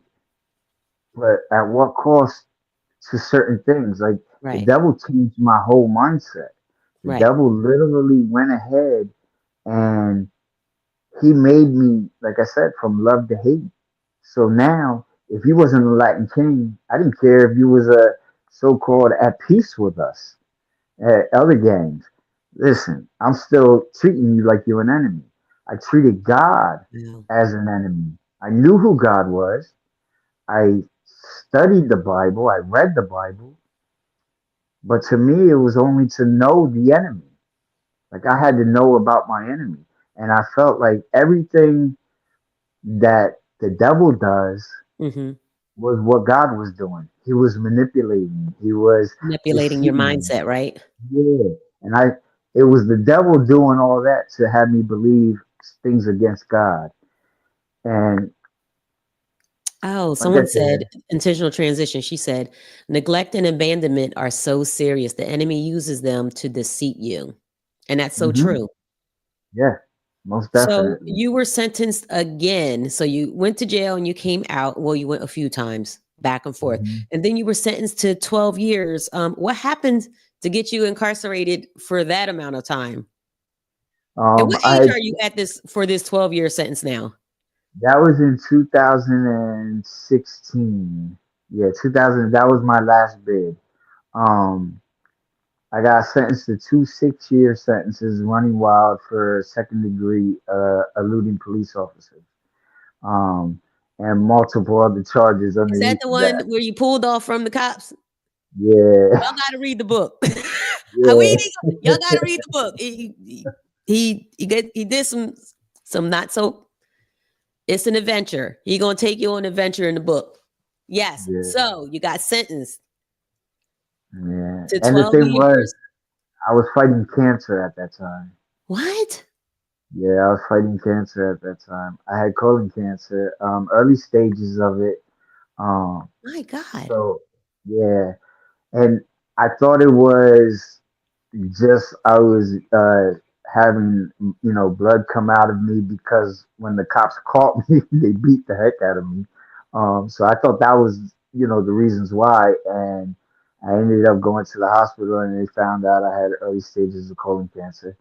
but at what cost to certain things? Like the Right. devil changed my whole mindset. The Right. devil literally went ahead and he made me, like I said, from love to hate. So now, if you wasn't a Latin king, I didn't care if you was a so-called at peace with us at other gangs. Listen, I'm still treating you like you're an enemy. I treated God Wow. as an enemy. I knew who God was. I studied the Bible. I read the Bible. But to me, it was only to know the enemy. Like I had to know about my enemy. And I felt like everything that the devil does Hmm. was what God was doing. He was manipulating. He was Manipulating your deceiving. mindset, right? Yeah. And it was the devil doing all that to have me believe things against God. And Oh, like I someone said said, intentional transition. She said, neglect and abandonment are so serious. The enemy uses them to deceive you. And that's so hmm true. yeah, most So definitely. you were sentenced again. So you went to jail and you came out. Well, you went a few times back and forth. hmm And then you were sentenced to 12 years. What happened to get you incarcerated for that amount of time? And what I age are you at this for this 12-year sentence now? That was in 2016. Yeah, 2000. That was my last bid. Um, I got sentenced to two 6-year sentences, running wild for second degree eluding police officers, um, and multiple other charges Is that underneath the of one that. where you pulled off from the cops? Yeah, Y'all gotta read the book. We yeah, ain't y'all gotta read the book. He did some not so. It's an adventure. He gonna take you on an adventure in the book. Yes. yeah, So you got sentenced yeah. to And the 12 thing was, years. I was fighting cancer at that time. What? Yeah, I was fighting cancer at that time. I had colon cancer, early stages of it. Um, My God. So yeah, and I thought it was just I was having blood come out of me because when the cops caught me, they beat the heck out of me. So I thought that was the reasons why, and I ended up going to the hospital and they found out I had early stages of colon cancer.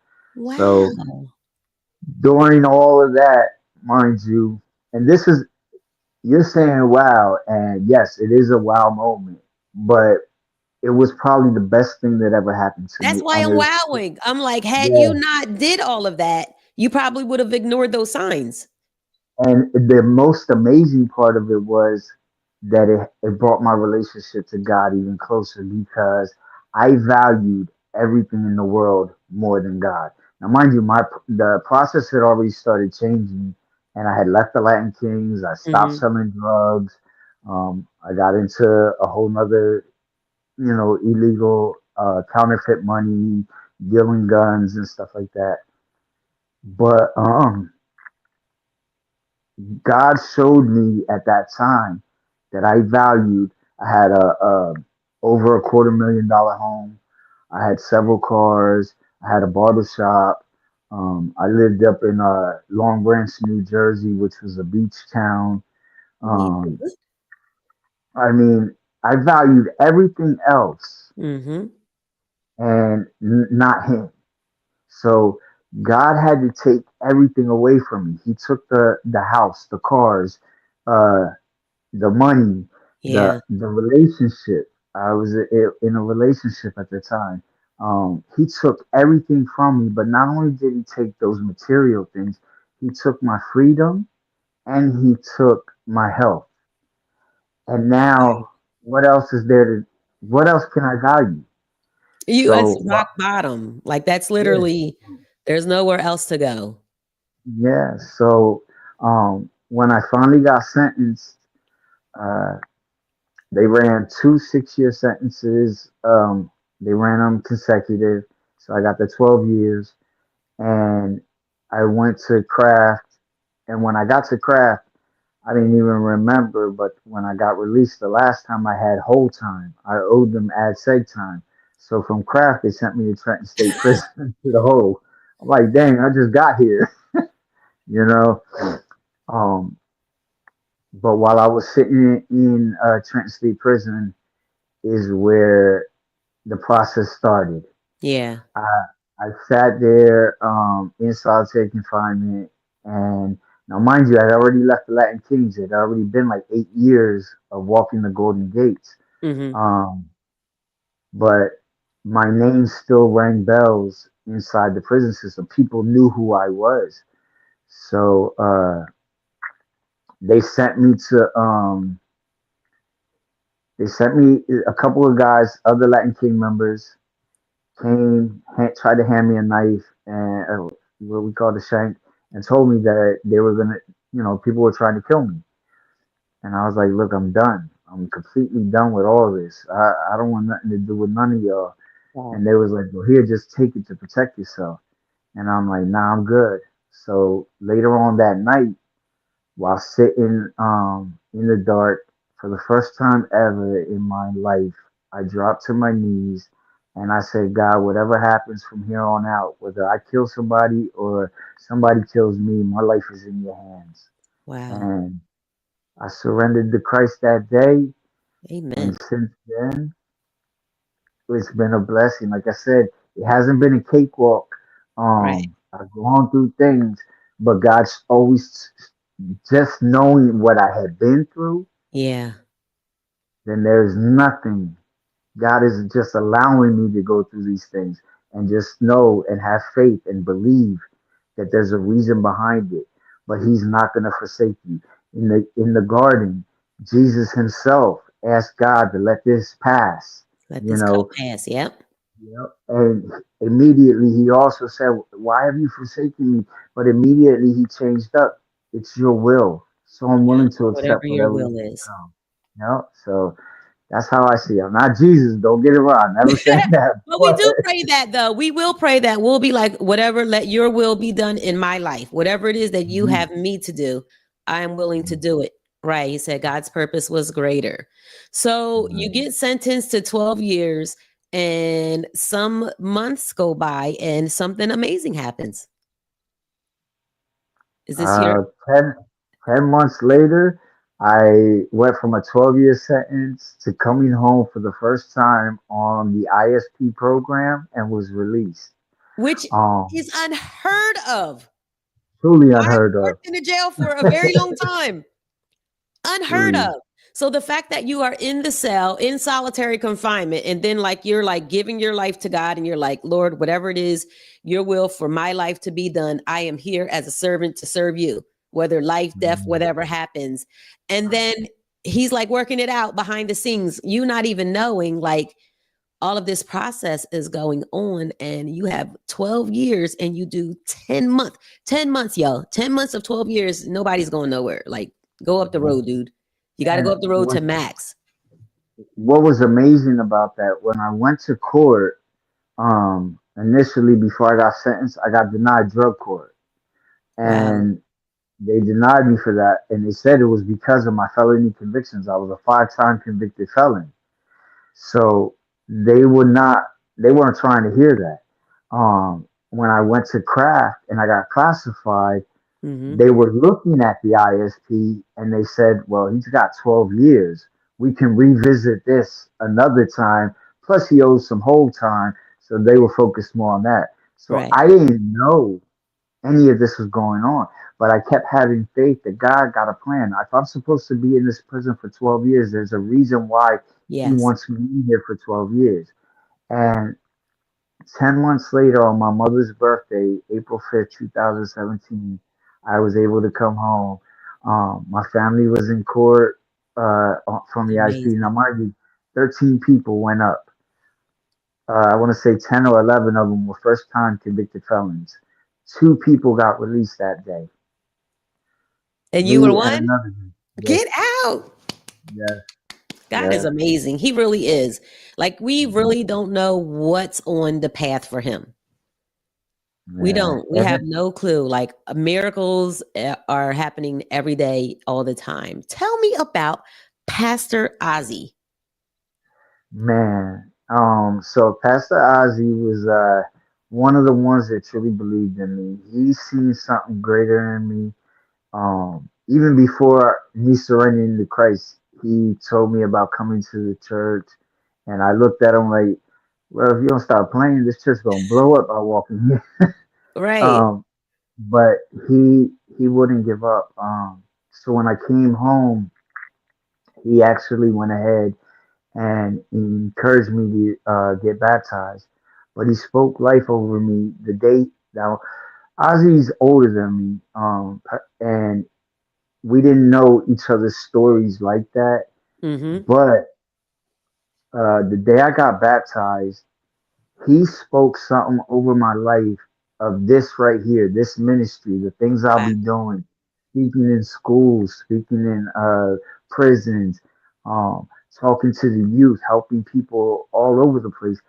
So Wow. during all of that, mind you, and this is you're saying wow, and yes, it is a wow moment, but it was probably the best thing that ever happened to That's me. why And I'm it was, wowing. I'm like, had you yeah, not did all of that, you probably would have ignored those signs. and the most amazing part of it was that it brought my relationship to God even closer because I valued everything in the world more than God. Now, mind you, the process had already started changing, and I had left the Latin Kings. I stopped Hmm. selling drugs. I got into a whole nother illegal counterfeit money, dealing guns and stuff like that. But God showed me at that time that I valued. I had a over $250,000 home. I had several cars. I had a barber shop. I lived up in Long Branch, New Jersey, which was a beach town. Um, I mean, I valued everything else Mm-hmm. and not him. So God had to take everything away from me. He took the house, the cars, uh, the money, Yeah. the relationship. I was in a relationship at the time. He took everything from me, but not only did he take those material things, he took my freedom and he took my health. And now, what else is there to? What else can I value? You So, That's rock bottom. Like that's yeah, literally there's nowhere else to go. yeah. So, when I finally got sentenced, uh, they ran two 6-year sentences. They ran them consecutive. So I got the 12 years and I went to craft. And when I got to craft, I didn't even remember, but when I got released the last time I had whole time, I owed them ad seg time. So from craft, they sent me to Trenton State Prison to the hole. I'm like, dang, I just got here, you know? Um, but while I was sitting in Trenton State Prison is where the process started. Yeah. I I sat there in solitary confinement, and now mind you, I had already left the Latin Kings. It had already been like 8 years of walking the Golden Gates, Mm-hmm. um, but my name still rang bells inside the prison system. People knew who I was, so they sent me to They sent me a couple of guys, other Latin King members came, tried to hand me a knife and what we call the shank, and told me that they were gonna, people were trying to kill me. And I was like, look, I'm done. I'm completely done with all this. I don't want nothing to do with none of y'all. And Wow. they was like, well, here, just take it to protect yourself. And I'm like, nah, I'm good. So later on that night, while sitting in the dark for the first time ever in my life, I dropped to my knees and I said, God, whatever happens from here on out, whether I kill somebody or somebody kills me, my life is in your hands. Wow. And I surrendered to Christ that day. And Amen. since then, it's been a blessing. Like I said, it hasn't been a cakewalk. Right. I've gone through things, but God's always just knowing what I had been through, Yeah. then there's nothing. God is just allowing me to go through these things and just know and have faith and believe that there's a reason behind it. But He's not going to forsake you. In the garden, Jesus Himself asked God to let this pass. Let You this cup know, pass. Yep. and immediately He also said, "Why have you forsaken me?" But immediately He changed up. It's your will, so I'm Yep. willing to Whatever accept your whatever will may is. come. So that's how I see it. I'm not Jesus. Don't get it wrong. Never saying that. But we But do pray that though. We will pray that. We'll be like, whatever, let your will be done in my life. Whatever it is that you Mhm, have me to do, I am willing to mhm, do it. Right. He said God's purpose was greater. So you mhm. get sentenced to 12 years and some months go by and something amazing happens. Is this your uh, 10, 10 months later, I went from a 12-year sentence to coming home for the first time on the ISP program and was released. which Um, is unheard of. Truly I unheard of. worked in a jail for a very long time. Unheard Truly. of. So the fact that you are in the cell in solitary confinement and then like you're like giving your life to God and you're like, Lord, whatever it is, your will for my life to be done, I am here as a servant to serve you, whether life, death, Mhm. whatever happens. And then he's like working it out behind the scenes, you not even knowing like all of this process is going on and you have 12 years and you do 10 months, y'all. 10 months of 12 years, nobody's going nowhere. Like go up the road, dude. You got to go And up the road to max. what was amazing about that, when I went to court, initially before I got sentenced, I got denied drug court. Wow. And they denied me for that. And they said it was because of my felony convictions. I was a 5-time convicted felon. So they would not, they weren't trying to hear that. When I went to craft and I got classified, Mm-hmm. they were looking at the ISP and they said, well, he's got 12 years. We can revisit this another time. Plus, he owes some hold time. So they were focused more on that. So Right. I didn't know any of this was going on, but I kept having faith that God got a plan. If I'm supposed to be in this prison for 12 years, there's a reason why He Yes. wants me in here for 12 years. And 10 months later, on my mother's birthday, April 5th, 2017, I was able to come home. My family was in court from the ISP. Now, Amazing. mind you, 13 people went up. I want to say 10 or 11 of them were first time convicted felons. Two people got released that day. And you were Me and one? another. Yes, Get out. yes, God is yes. amazing. He really is. Like we really don't know what's on the path for him. We Yeah. don't. We And have no clue. Like miracles are happening every day, all the time. Tell me about Pastor Ozzy. man, so Pastor Ozzy was one of the ones that truly believed in me. He seen something greater in me. Even before me surrendering to Christ, he told me about coming to the church, and I looked at him like, well, if you don't start playing, this church gonna blow up by walking here. Right. Um, but he wouldn't give up. So when I came home, he actually went ahead and encouraged me to get baptized. But he spoke life over me the day. Now Ozzy's older than me, and we didn't know each other's stories like that. Mm-hmm. But The day I got baptized, he spoke something over my life of this right here, this ministry, the things I'll Wow. be doing, speaking in schools, speaking in prisons, talking to the youth, helping people all over the place.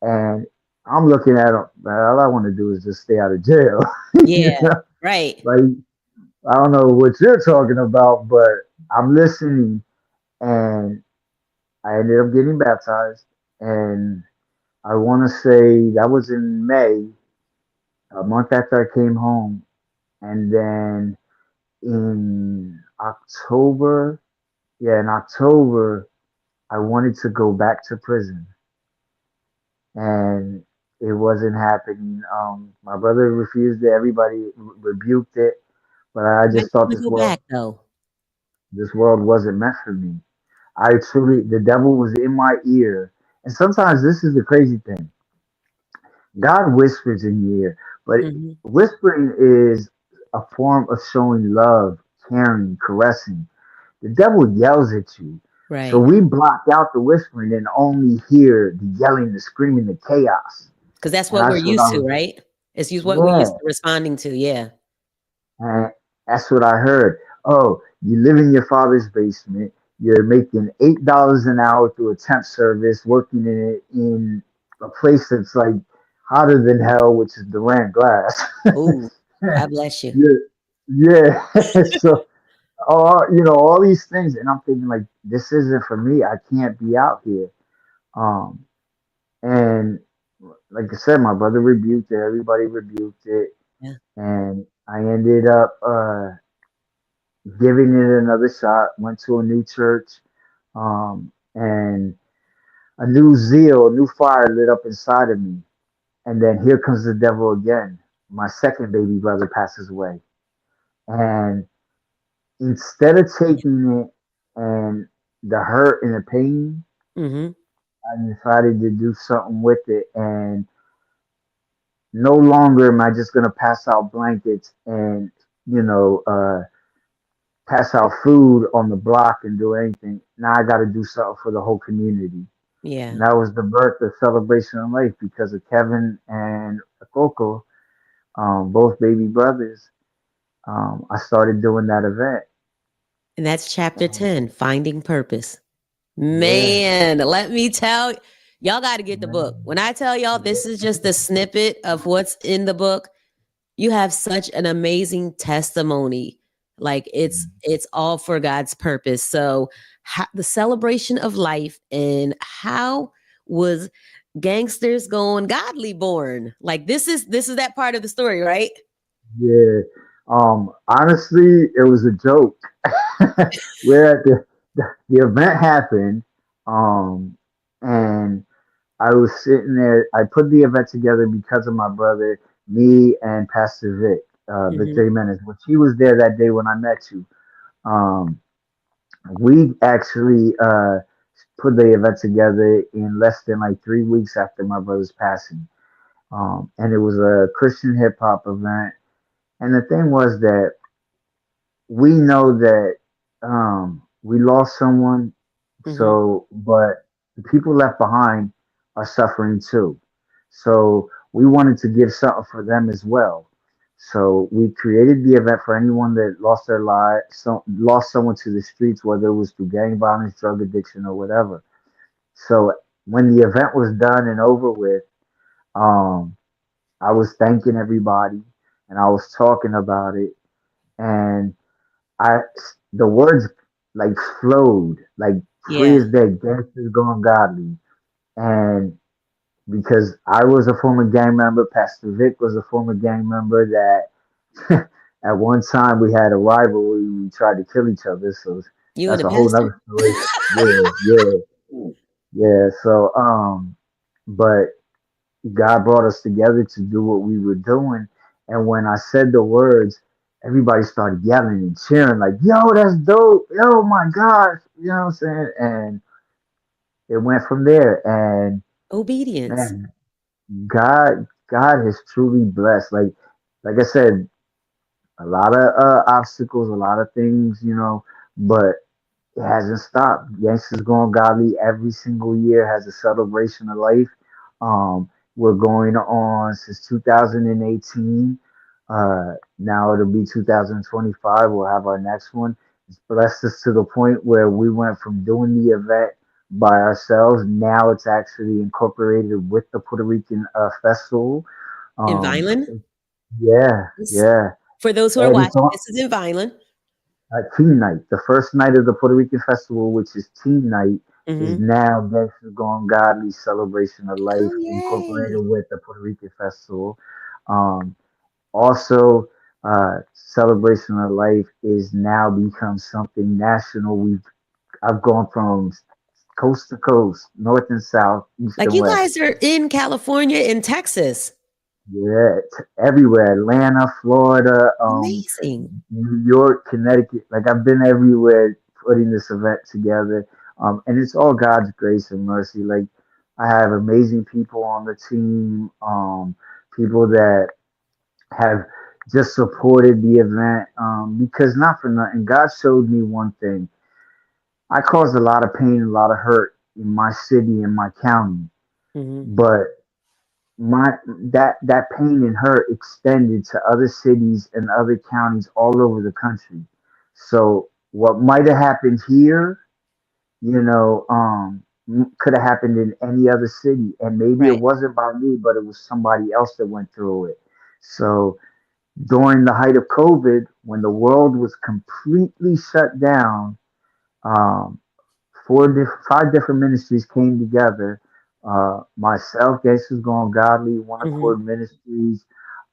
And I'm looking at him, man, all I want to do is just stay out of jail. You Yeah. know? Right. Like, I don't know what you're talking about, but I'm listening, and I ended up getting baptized. And I want to say that was in May, a month after I came home. And then in October, yeah, in October, I wanted to go back to prison, and it wasn't happening. My brother refused it. Everybody rebuked it, but I Why just did you thought want to go back though? this world wasn't meant for me. I truly, the devil was in my ear, and sometimes this is the crazy thing. God whispers in your ear, but Hmm. whispering is a form of showing love, caring, caressing. The devil yells at you. So Right. we block out the whispering and only hear the yelling, the screaming, the chaos. Because that's And what we're that's what used I to, was, right? It's used what we're yeah. used to responding to. Yeah. And that's what I heard. Oh, you live in your father's basement. You're making $8 an hour through a temp service, working in a place that's like hotter than hell, which is Durant Glass. Oh, God bless you. Yeah, yeah. So all these things, and I'm thinking like, this isn't for me. I can't be out here. Um, and like I said, my brother rebuked it. Everybody rebuked it, Yeah. and I ended up giving it another shot. Went to a new church, and a new zeal, a new fire lit up inside of me. And then here comes the devil again. My second baby brother passes away, and instead of taking it and the hurt and the pain, Hmm. I decided to do something with it. And no longer am I just gonna pass out blankets and you know uh, pass out food on the block and do anything. Now I got to do something for the whole community. And Yeah. that was the birth of Celebration of Life because of Kevin and Coco, both baby brothers. I started doing that event. And that's chapter Um, 10, Finding Purpose. yeah, Man, let me tell y'all got to get the book. man. When I tell y'all this is just a snippet of what's in the book, you have such an amazing testimony. Like it's all for God's purpose. So the celebration of life, and how was Gangsters Gone Godly born? Like this is that part of the story, right? Yeah. Honestly, it was a joke. Where the event happened, um, and I was sitting there. I put the event together because of my brother, me, and Pastor Vic, Vic Hmm. Jimenez, which he was there that day when I met you. Um, we actually put the event together in less than like 3 weeks after my brother's passing. And it was a Christian hip hop event. And the thing was that we know that we lost someone, Hmm. so but the people left behind are suffering too. So we wanted to give something for them as well. So we created the event for anyone that lost their life, lost someone to the streets, whether it was through gang violence, drug addiction, or whatever. So when the event was done and over with, um, I was thanking everybody and I was talking about it, and I the words like flowed like free Yeah. as that gangsters gone godly. And because I was a former gang member, Pastor Vic was a former gang member that at one time we had a rivalry, we tried to kill each other. So You and that's the a whole pastor? nother story. Yeah, yeah, yeah. So but God brought us together to do what we were doing. And when I said the words, everybody started yelling and cheering, like, yo, that's dope. Yo, my gosh. You know what I'm saying? And it went from there. And Obedience. man, God has truly blessed. Like I said, a lot of obstacles, a lot of things, but it hasn't stopped. Gangsters Gone Godly every single year has a celebration of life. We're going on since 2018. Now it'll be 2025. We'll have our next one. It's blessed us to the point where we went from doing the event by ourselves. Now it's actually incorporated with the Puerto Rican festival. In Um, Vineland. yeah, This- yeah. For those who are And it's watching, on this is in Vineland. Teen Night. The first night of the Puerto Rican Festival, which is Teen Night, is Hmm. now Gangster Gone Godly Celebration of Life, Oh, yay. incorporated with the Puerto Rican Festival. Um, Also, Celebration of Life is now become something national. I've gone from coast to coast, north and south, east Like and you west. guys are in California and Texas. Yeah, everywhere. Atlanta, Florida, Amazing. New York, Connecticut. Like I've been everywhere putting this event together. And it's all God's grace and mercy. Like I have amazing people on the team, people that have just supported the event. Because not for nothing, God showed me one thing. I caused a lot of pain, a lot of hurt in my city and my county, Hmm. but my that pain and hurt extended to other cities and other counties all over the country. So what might have happened here, could have happened in any other city, and maybe it Right. wasn't by me, but it was somebody else that went through it. So during the height of COVID, when the world was completely shut down, um, five different ministries came together. Myself, Gangsters Gone Godly, One Hmm. Accord Ministries,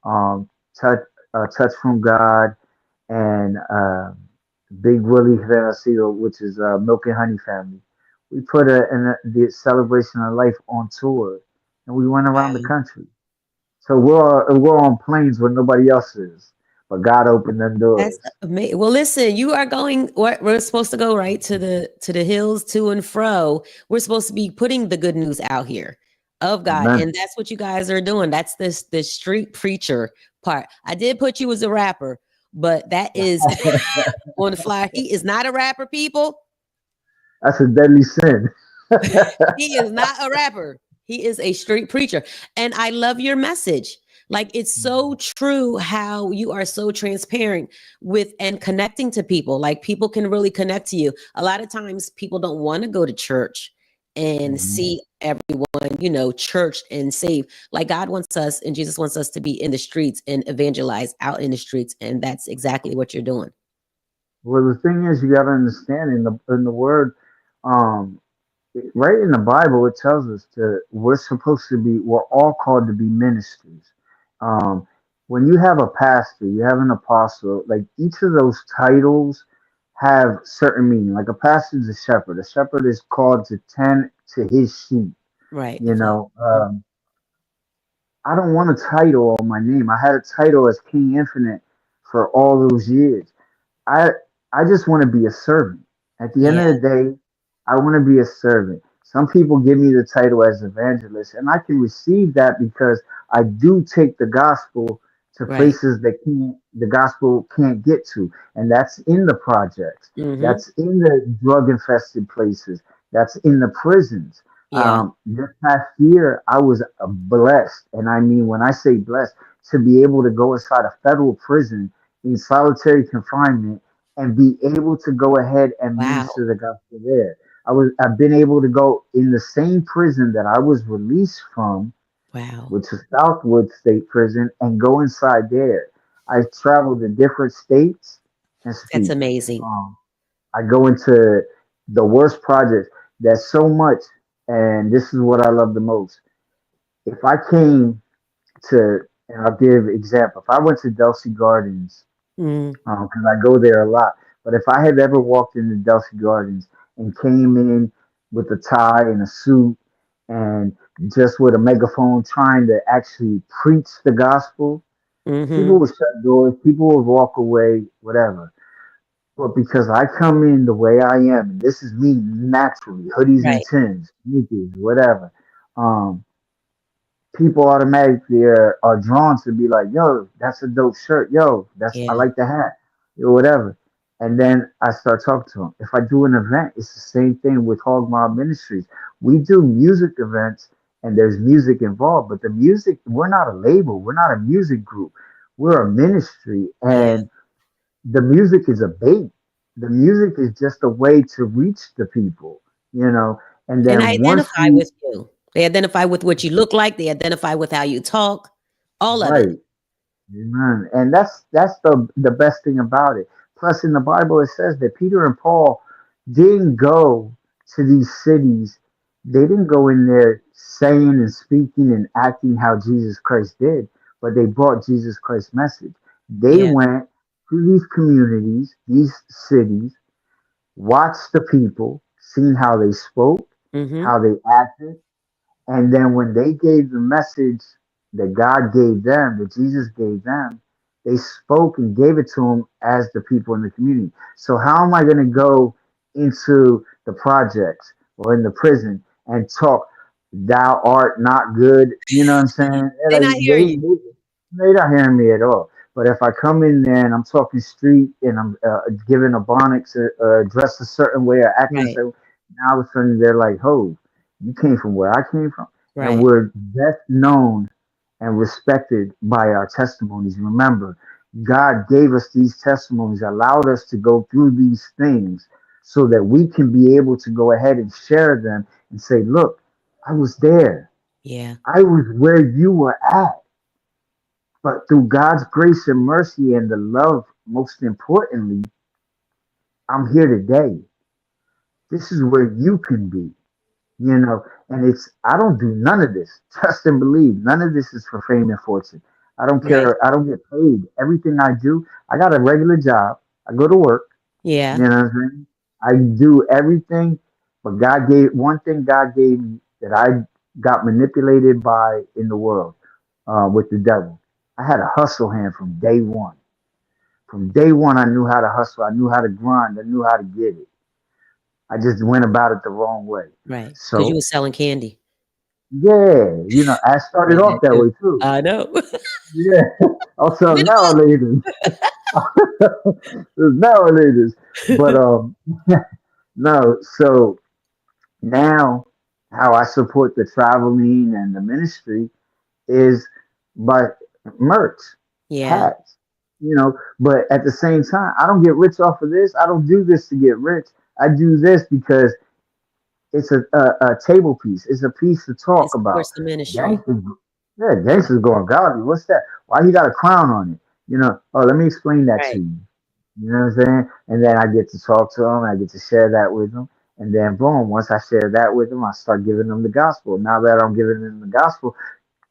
um, Touch, Touch from God, and Big Willie Renacito, which is Milk and Honey Family. We put the celebration of life on tour, and we went around the Wow. country. So we're on planes where nobody else is, but God opened them That's doors. amazing. Well, listen, you are going. We're supposed to go right to the hills, to and fro. We're supposed to be putting the good news out here of God, Amen. and that's what you guys are doing. That's this street preacher part. I did put you as a rapper, but that is on the fly. He is not a rapper, people. That's a deadly sin. He is not a rapper. He is a street preacher. And I love your message. Like it's so true how you are so transparent with and connecting to people. Like people can really connect to you. A lot of times people don't want to go to church and Mhm. see everyone, church and saved. Like God wants us and Jesus wants us to be in the streets and evangelize out in the streets. And that's exactly what you're doing. Well, the thing is, you got to understand in the word, um, right in the Bible, it tells us we're all called to be ministers. Um, when you have a pastor, you have an apostle, like each of those titles have certain meaning. Like a pastor is a shepherd. A shepherd is called to tend to his sheep. Right. You Exactly. know, I don't want a title on my name. I had a title as King Infinite for all those years. I I just want to be a servant. At the end Yeah. of the day, I want to be a servant. Some people give me the title as evangelist, and I can receive that because I do take the gospel to Right. places that the gospel can't get to, and that's in the projects, Hmm. that's in the drug infested places, that's in the prisons. Yeah. This past year, I was blessed, and I mean when I say blessed, to be able to go inside a federal prison in solitary confinement and be able to go ahead and Wow. minister the gospel there. I've been able to go in the same prison that I was released from, Wow. which is Southwood State Prison, and go inside there. I travel to different states and That's speak. amazing. Um, I go into the worst projects. There's so much, and this is what I love the most. If I came to, and I'll give example. If I went to Delsey Gardens, Mm, because I go there a lot. But if I had ever walked into Delsey Gardens and came in with a tie and a suit and just with a megaphone trying to actually preach the gospel, people mhm. would shut doors, people would walk away, whatever. But because I come in the way I am, and this is me naturally, hoodies and Right. Tims, sneakers, whatever. Um, People automatically are drawn to be like, yo, that's a dope shirt. Yo, I Yeah. like the hat, or whatever. And then I start talking to him. If I do an event, it's the same thing with Hog Mob Ministries. We do music events and there's music involved, but the music, we're not a label, we're not a music group, we're a ministry. Yeah. And the music is a bait. The music is just a way to reach the people, you know. And And then I once identify we, with you. They identify with what you look like. They identify with how you talk. All of it. right, amen. And that's the best thing about it. Plus, in the Bible, it says that Peter and Paul didn't go to these cities. They didn't go in there saying and speaking and acting how Jesus Christ did, but they brought Jesus Christ's message. They Yeah. went to these communities, these cities, watched the people, seen how they spoke, Mm-hmm. how they acted, and then when they gave the message that God gave them, that Jesus gave them, they spoke and gave it to them as the people in the community. So how am I going to go into the projects or in the prison and talk, thou art not good? You know what I'm saying? They Like not hear you. they're not hearing me at all. But if I come in there and I'm talking street and I'm giving a bonics or dressed a certain way or acting a Right. certain way, now all of a sudden they're like, "Oh, you came from where I came from," and Right. we're best known and respected by our testimonies. Remember, God gave us these testimonies, allowed us to go through these things so that we can be able to go ahead and share them and say, "Look, I was there. Yeah. I was where you were at." But through God's grace and mercy and the love, most importantly, I'm here today. This is where you can be, and I don't do none of this. Trust and believe. None of this is for fame and fortune. I don't Right. care. I don't get paid. Everything I do, I got a regular job. I go to work. You Yeah. know what I'm saying? I do everything, but God gave one thing God gave me that I got manipulated by in the world with the devil. I had a hustle hand from day one. From day one, I knew how to hustle. I knew how to grind. I knew how to get it. I just went about it the wrong way. Right. Because you So, was selling candy. yeah, I started Did that off that too. way too. I know. Yeah. Also, I'm in the now book. ladies. Now ladies. But no, so now how I support the traveling and the ministry is by merch, Yeah. hats, but at the same time, I don't get rich off of this. I don't do this to get rich. I do this because it's a table piece. It's a piece to It talk about. supports the ministry. Gangsters, yeah, gangsters going godly. What's that? Why he got a crown on it? Oh, let me explain that to Right. you. You know what I'm saying? And then I get to talk to them. I get to share that with them. And then boom, once I share that with them, I start giving them the gospel. Now that I'm giving them the gospel,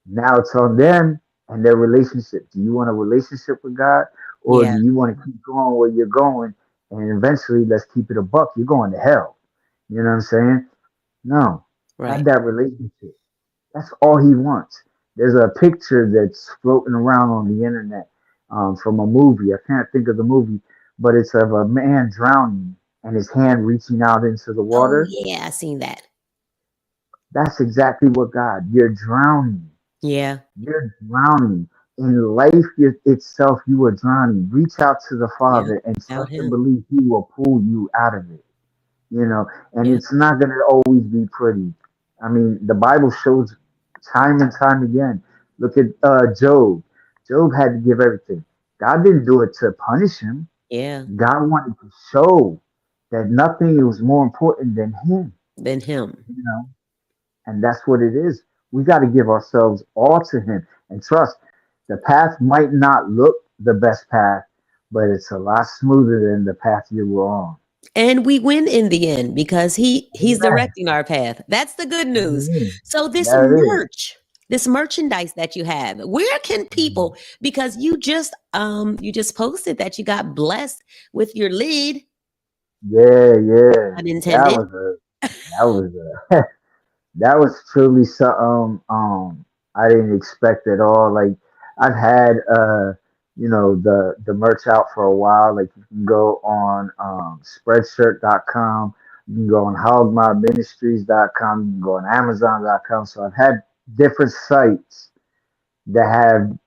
now it's on them and their relationship. Do you want a relationship with God, or Yeah. do you want to keep going where you're going? And eventually, let's keep it a buck. You're going to hell. You know what I'm saying? No, have Right. that relationship. That's all he wants. There's a picture that's floating around on the internet from a movie. I can't think of the movie, but it's of a man drowning and his hand reaching out into the Oh water. yeah, I seen that. That's exactly what God. You're drowning. Yeah. You're drowning. In life itself, you are drowning. Reach out to the Yeah. Father and Without trust and him. believe He will pull you out of it. And Yeah. it's not going to always be pretty. I mean, the Bible shows time and time again. Look at Job. Job had to give everything. God didn't do it to punish him. Yeah. God wanted to show that nothing was more important than him, Than him. you know, and that's what it is. We got to give ourselves all to him and trust. The path might not look the best path, but it's a lot smoother than the path you were on. And we win in the end because he's Amen. directing our path. That's the good news. Amen. So this That is. merch, this merchandise that you have, where can people, because you just posted that you got blessed with your lid, Yeah, yeah. That unintended. was a that was a that was truly something I didn't expect at all. Like I've had the merch out for a while. Like you can go on spreadshirt.com, you can go on hogmobministries.com, you can go on amazon.com. So I've had different sites that have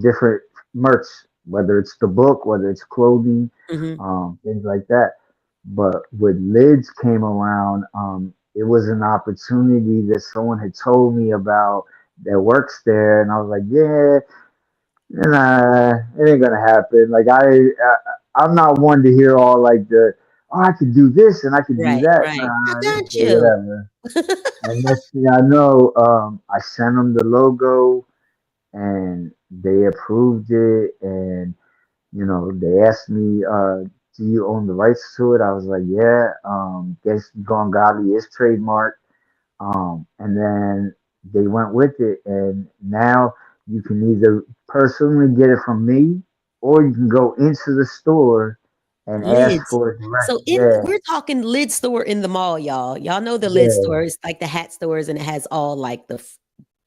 different merch whether it's the book, whether it's clothing, Hmm. things like that. But when Lids came around, it was an opportunity that someone had told me about that works there, and I was like, yeah, nah, it ain't gonna happen. Like I'm not one to hear all like the, oh, I could do this and I could do Right, that. right. I Nah, got okay, you. whatever. And next thing I know, I sent them the logo and they approved it. And they asked me, do you own the rights to it? I was like, yeah. Gangster Gone Godly is trademarked. And then they went with it, and now you can either personally get it from me, or you can go into the store and ask Lids. for it direct. So Yeah, we're talking lid store in the mall, y'all. Y'all know the lid yeah, stores, like the hat stores, and it has all like the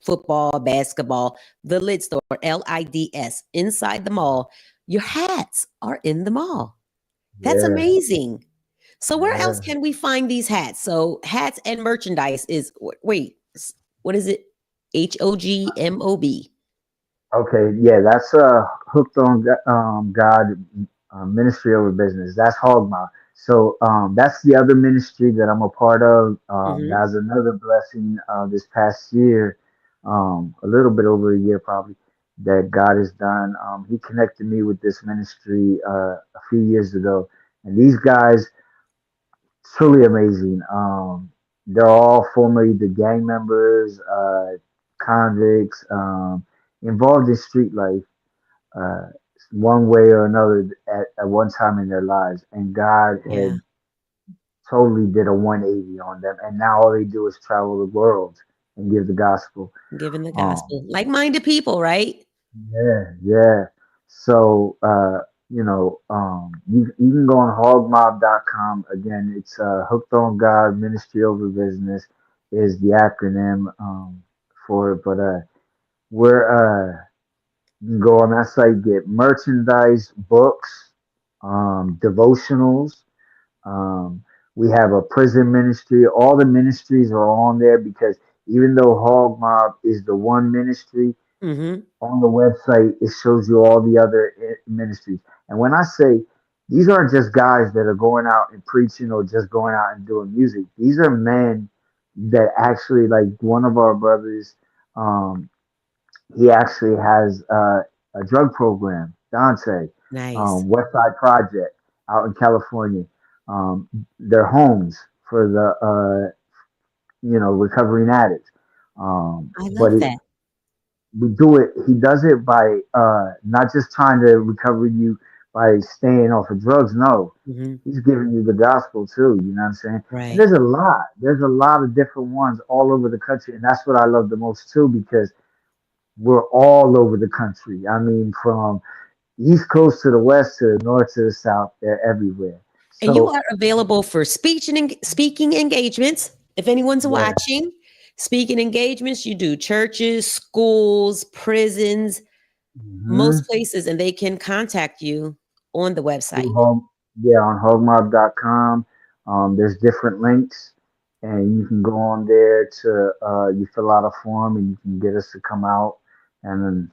football, basketball, the lid store, LIDS, inside the mall. Your hats are in the mall. That's yeah, amazing. So where else yeah. can we find these hats? So hats and merchandise is wait, what is it? HOGMOB. Okay, yeah, that's hooked on God, ministry over business. That's Hogma. So that's the other ministry that I'm a part of. Hmm. That's another blessing this past year, a little bit over a year probably, that God has done. He connected me with this ministry a few years ago, and these guys truly amazing. They're all formerly the gang members, convicts, involved in street life uh, one way or another at one time in their lives, and God Yeah, had totally did a 180 on them, and now all they do is travel the world and give the gospel. giving the Um, gospel. Like-minded people, right? yeah, yeah. So, you can go on hogmob.com. Again, it's Hooked on God Ministry Over Business is the acronym for it, but we're you can go on that site, get merchandise, books, devotionals. Um, we have a prison ministry. All the ministries are on there because even though Hog Mob is the one ministry, Hmm. on the website, it shows you all the other ministries. And when I say these aren't just guys that are going out and preaching or just going out and doing music, these are men that actually, like one of our brothers, um, he actually has a drug program, Dante, Nice. West Side Project out in California. Um, they're homes for the recovering addicts. I But love that. we do it. He does it by not just trying to recover you by staying off of drugs. No, Hmm. he's giving you the gospel too. You know what I'm saying? And Right. there's a lot. There's a lot of different ones all over the country, and that's what I love the most too because we're all over the country. I mean, from East Coast to the West to the North to the South, they're everywhere. And you So are available for speech and speaking engagements. If anyone's yeah, watching, speaking engagements, you do churches, schools, prisons, hmm most places, and they can contact you on the through website. home, yeah, on hogmob.com. There's different links, and you can go on there to you fill out a form, and you can get us to come out. And then,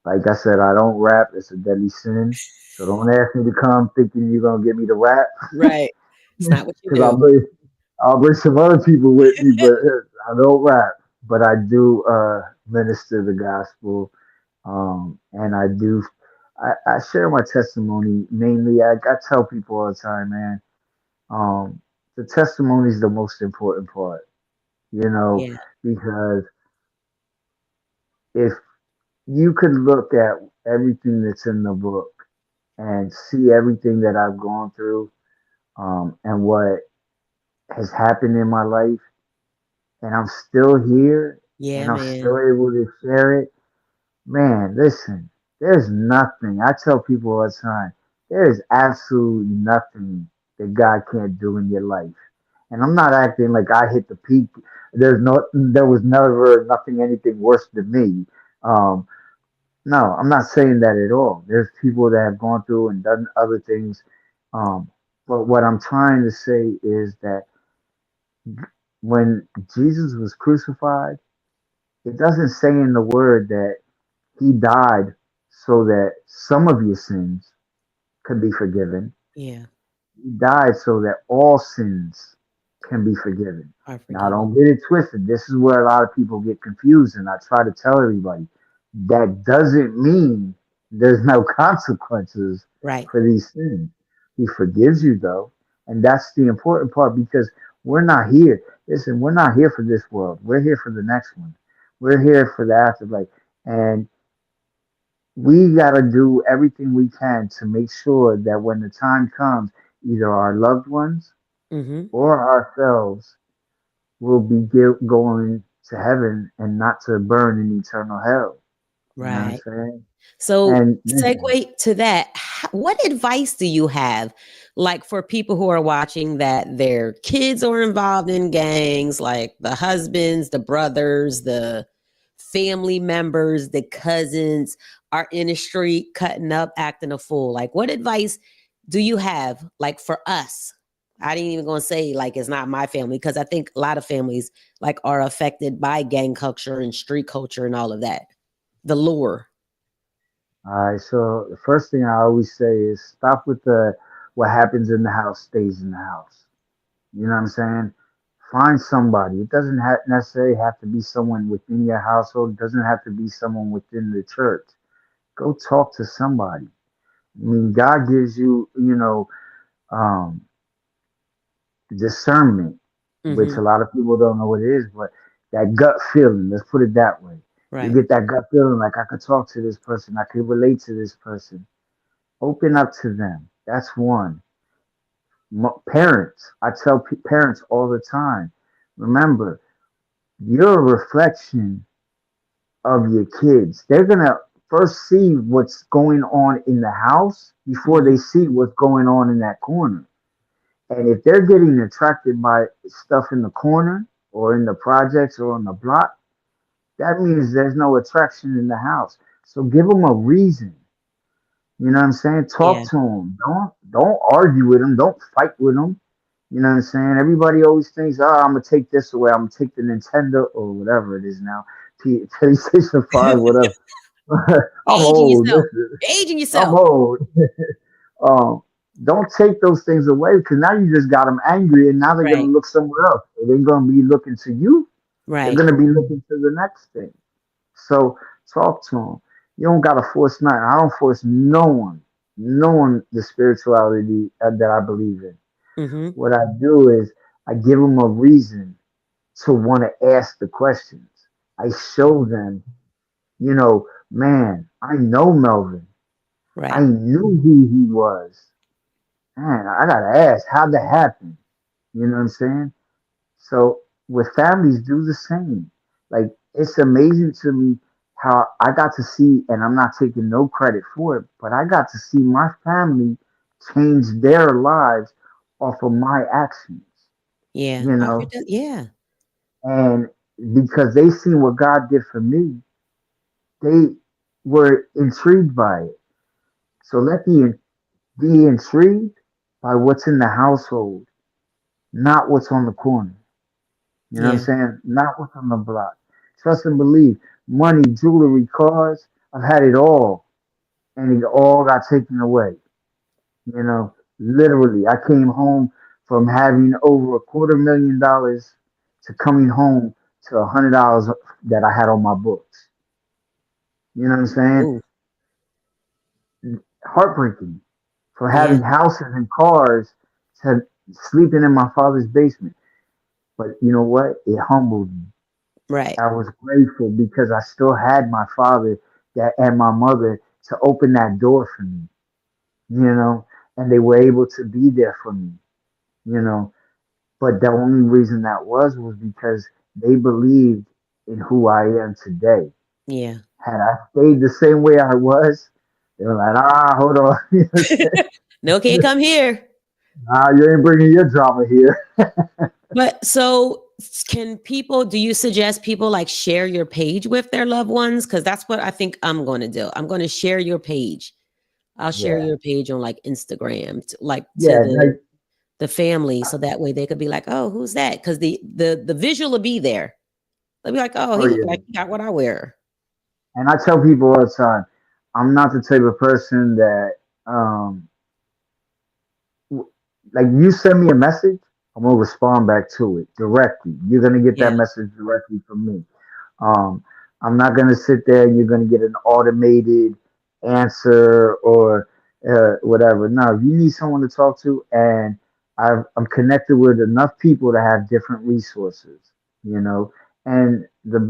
like I said, I don't rap; it's a deadly sin. So don't ask me to come thinking you're gonna get me to rap, Right. It's not what you because do. I'll bring some other people with me, but I don't rap. But I do minister the gospel, and I share my testimony mainly. I tell people all the time, man. Um, the testimony is the most important part, Yeah. because if you could look at everything that's in the book and see everything that I've gone through, and what has happened in my life, and I'm still here, Yeah, and I'm still man. able to share it. Man, listen, there's nothing. I tell people all the time, there is absolutely nothing that God can't do in your life. And I'm not acting like I hit the peak. There was never nothing, anything worse than me. Um, no, I'm not saying that at all. There's people that have gone through and done other things. Um, but what I'm trying to say is that when Jesus was crucified, it doesn't say in the word that he died so that some of your sins could be forgiven. Yeah. He died so that all sins can be forgiven. Are Now, forgiven. don't get it twisted. This is where a lot of people get confused, and I try to tell everybody that doesn't mean there's no consequences Right. for these sins. He forgives you, though, and that's the important part because we're not here. Listen, we're not here for this world. We're here for the next one. We're here for the afterlife, and we got to do everything we can to make sure that when the time comes, either our loved ones Mm-hmm. or ourselves will be going to heaven and not to burn in eternal hell. You know what I'm Right. saying? So, And listen, segue to that, what advice do you have, like for people who are watching that their kids are involved in gangs, like the husbands, the brothers, the family members, the cousins are in the street cutting up, acting a fool? Like, what advice do you have, like for us? I didn't even gonna say like it's not my family because I think a lot of families like are affected by gang culture and street culture and all of that. The lure. all right. So the first thing I always say is stop with the what happens in the house stays in the house. You know what I'm saying? Find somebody. It doesn't necessarily have to be someone within your household. It doesn't have to be someone within the church. Go talk to somebody. I mean, God gives you, um, discernment, which Mm-hmm. a lot of people don't know what it is, but that gut feeling, let's put it that way. You Right. get that gut feeling like I could talk to this person, I could relate to this person. Open up to them. That's one. Parents, I tell parents all the time, remember, you're a reflection of your kids. They're going to first see what's going on in the house before Mhm. they see what's going on in that corner. And if they're getting attracted by stuff in the corner or in the projects or on the block, that means there's no attraction in the house. So give them a reason. You know what I'm saying? Yeah. Talk to them. Don't argue with them. Don't fight with them. You know what I'm saying? Everybody always thinks, oh, I'm gonna take this away. I'm gonna take the Nintendo or whatever it is now, PlayStation 5, whatever. I'm Aging old. yourself. Listen, Aging I'm yourself. old. um, don't take those things away because now you just got them angry and now they're going Right. to look somewhere else. They ain't going to be looking to you. They're Right. going to be looking to the next thing. So talk to them. You don't got to force nothing. I don't force no one the spirituality that I believe in. Mhm. What I do is I give them a reason to want to ask the questions. I show them, man, I know Melvin. I Right. knew who he was. Man, I gotta ask, how'd that happen? You know what I'm saying? So with families, do the same. Like it's amazing to me how I got to see, and I'm not taking no credit for it, but I got to see my family change their lives off of my actions. Yeah. You I've heard know, that. Yeah. and because they seen what God did for me, they were intrigued by it. So let me be intrigued by what's in the household, not what's on the corner. You know what I'm Yeah. saying? Not what's on the block. Trust and believe. Money, jewelry, cars. I've had it all, and it all got taken away. Literally, I came home from having over $250,000 to coming home to $100 that I had on my books. You know what I'm saying? Ooh. Heartbreaking for Yeah. having houses and cars to sleeping in my father's basement. But you know what? It humbled me. Right. I was grateful because I still had my father that and my mother to open that door for me, and they were able to be there for me, you know. But the only reason that was because they believed in who I am today. Yeah. Had I stayed the same way I was, they were like, hold on, you know what I'm saying? No kid come here. You ain't bringing your drama here. But so can people, do you suggest people like share your page with their loved ones? Because that's what I think I'm going to do. I'm going to share your page. I'll share Yeah, your page on like Instagram, like to yeah, like, the family, so that way they could be like, oh, who's that? Because the visual will be there. They'll be like, oh, oh he look yeah. like he got what I wear. And I tell people all the time. I'm not the type of person that um w- like you send me a message, I'm gonna respond back to it directly. You're gonna get that Yeah, message directly from me. Um, I'm not gonna sit there and you're gonna get an automated answer or whatever. No, you need someone to talk to, and I'm connected with enough people to have different resources. You know, and the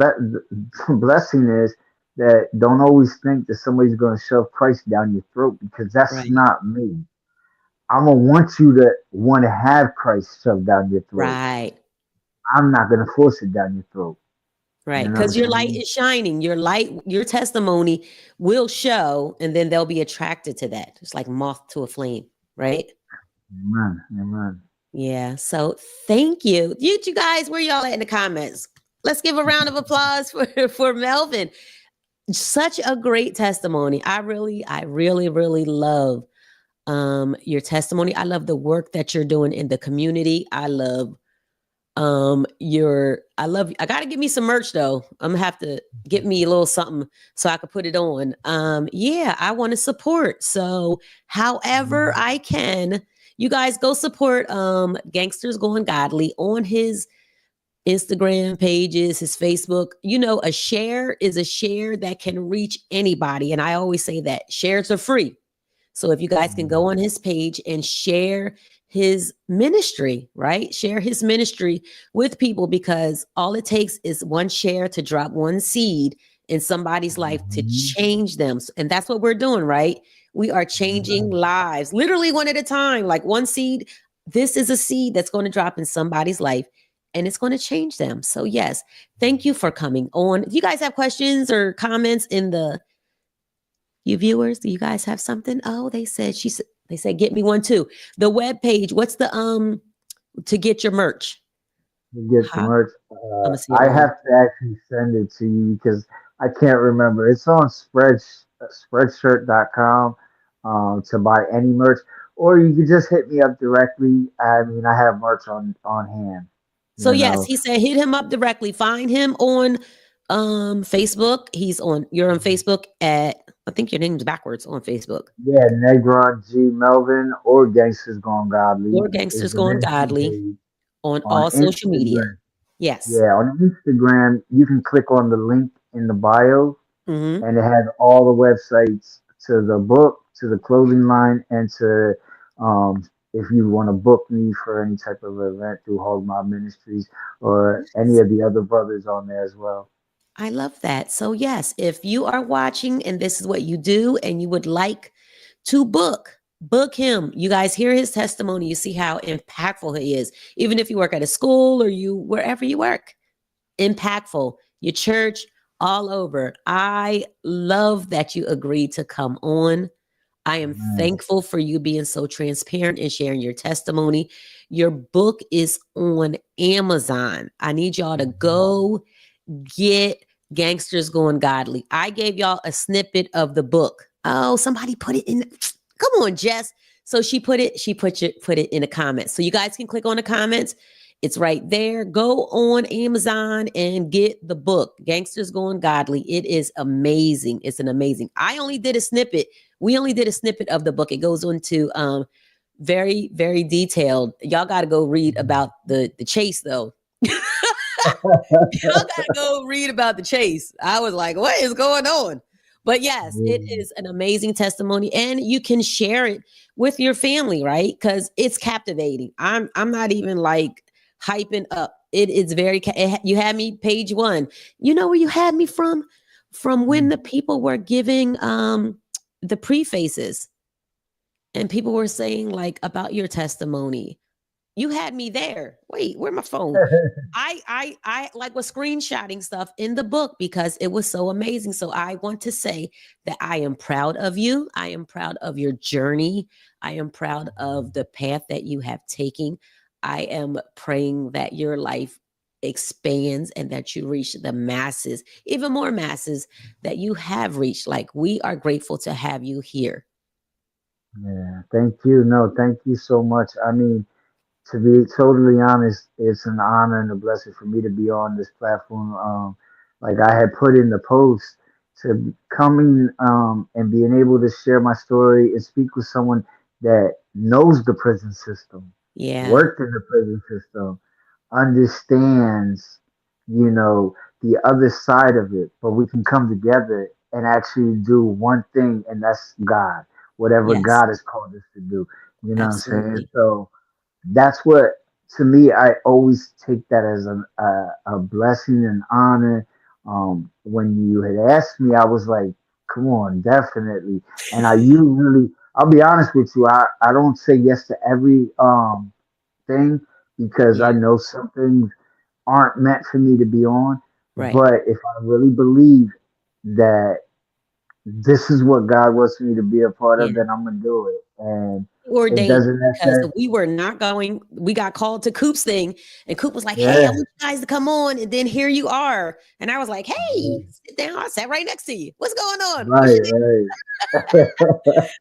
blessing is that don't always think that somebody's gonna shove Christ down your throat because that's right, not me. I'm gonna want you to want to have Christ shoved down your throat. right. I'm not gonna force it down your throat. You Right, know what I'm because your light saying? is shining. Your light, your testimony will show, and then they'll be attracted to that. It's like moth to a flame, right? Amen. Amen. Yeah. So thank you. You guys, where y'all at in the comments? Let's give a round of applause for for Melvin. Such a great testimony. I really love your testimony. I love the work that you're doing in the community. I love your I gotta get me some merch though. I'm gonna have to get me a little something so I could put it on. Yeah, I want to support. So however I can, you guys go support Gangsters Going Godly on his Instagram pages, his Facebook. You know, a share is a share that can reach anybody. And I always say that shares are free. So if you guys can go on his page and share his ministry, right? Share his ministry with people because all it takes is one share to drop one seed in somebody's life to Mhm. change them. And that's what we're doing, right? We are changing lives, literally one at a time, like one seed. This is a seed that's going to drop in somebody's life and it's going to change them. So, yes, thank you for coming on. If you guys have questions or comments in the you viewers, do you guys have something? Oh, they said get me one too. The web page, what's the to get your merch? To get the How merch, I'm gonna see it I on. have to actually send it to you because I can't remember. It's on spreadshirt.com to buy any merch, or you could just hit me up directly. I mean, I have merch on hand. So You yes, know, he said hit him up directly. Find him on Facebook. You're on Facebook at I think your name's backwards on Facebook. yeah, Negron G Melvin or Gangsters Gone Godly Or is Gangsters the Gone ministry Godly page on on all social media. Instagram. Yes. Yeah, on Instagram, you can click on the link in the bio, Mm-hmm. and it has all the websites to the book, to the clothing line, and to if you want to book me for any type of event through Hog Mob Ministries or any of the other brothers on there as well. I love that. So, yes, if you are watching and this is what you do and you would like to book him. You guys hear his testimony. You see how impactful he is. Even if you work at a school or you wherever you work, impactful. Your church, all over. I love that you agreed to come on. I am Man, thankful for you being so transparent and sharing your testimony. Your book is on Amazon. I need y'all to go get Gangsters Going Godly. I gave y'all a snippet of the book. Oh, somebody put it in. Come on, Jess. So put it in the comments. So you guys can click on the comments. It's right there. Go on Amazon and get the book, Gangsters Going Godly. It is amazing. It's an amazing. I only did a snippet. We only did a snippet of the book. It goes into very, very detailed. Y'all got to go read about the chase though. Y'all gotta go read about the chase. I was like, what is going on? But yes, it yeah, is an amazing testimony, and you can share it with your family, right? Because it's captivating. I'm not even like hyping up. It is very. You had me page one. You know where you had me from? From when the people were giving the prefaces, and people were saying like about your testimony. You had me there. Wait, where my phone? I like was screenshotting stuff in the book because it was so amazing. So I want to say that I am proud of you. I am proud of your journey. I am proud of the path that you have taken. I am praying that your life expands and that you reach the masses, even more masses that you have reached. Like we are grateful to have you here. yeah. Thank you. No, thank you so much. I mean, to be totally honest, it's an honor and a blessing for me to be on this platform. Like I had put in the post, to coming and being able to share my story and speak with someone that knows the prison system, Yeah. worked in the prison system, understands, you know, the other side of it, but we can come together and actually do one thing, and that's God, whatever Yes. God has called us to do. You know what I'm saying? Absolutely. So that's what, to me, I always take that as a blessing and honor. When you had asked me, I was like, come on, definitely. And I usually, I'll be honest with you, I don't say yes to every thing because Yeah. I know some things aren't meant for me to be on. Right. But if I really believe that this is what God wants me to be a part of, Yeah. then I'm gonna do it. And it Ordained doesn't because necessarily, we were not going. We got called to Coop's thing, and Coop was like, "Hey, I yeah, want you guys to come on." And then here you are, and I was like, yeah, "Hey, sit down." I sat right next to you. What's going on? What's right, your name? right.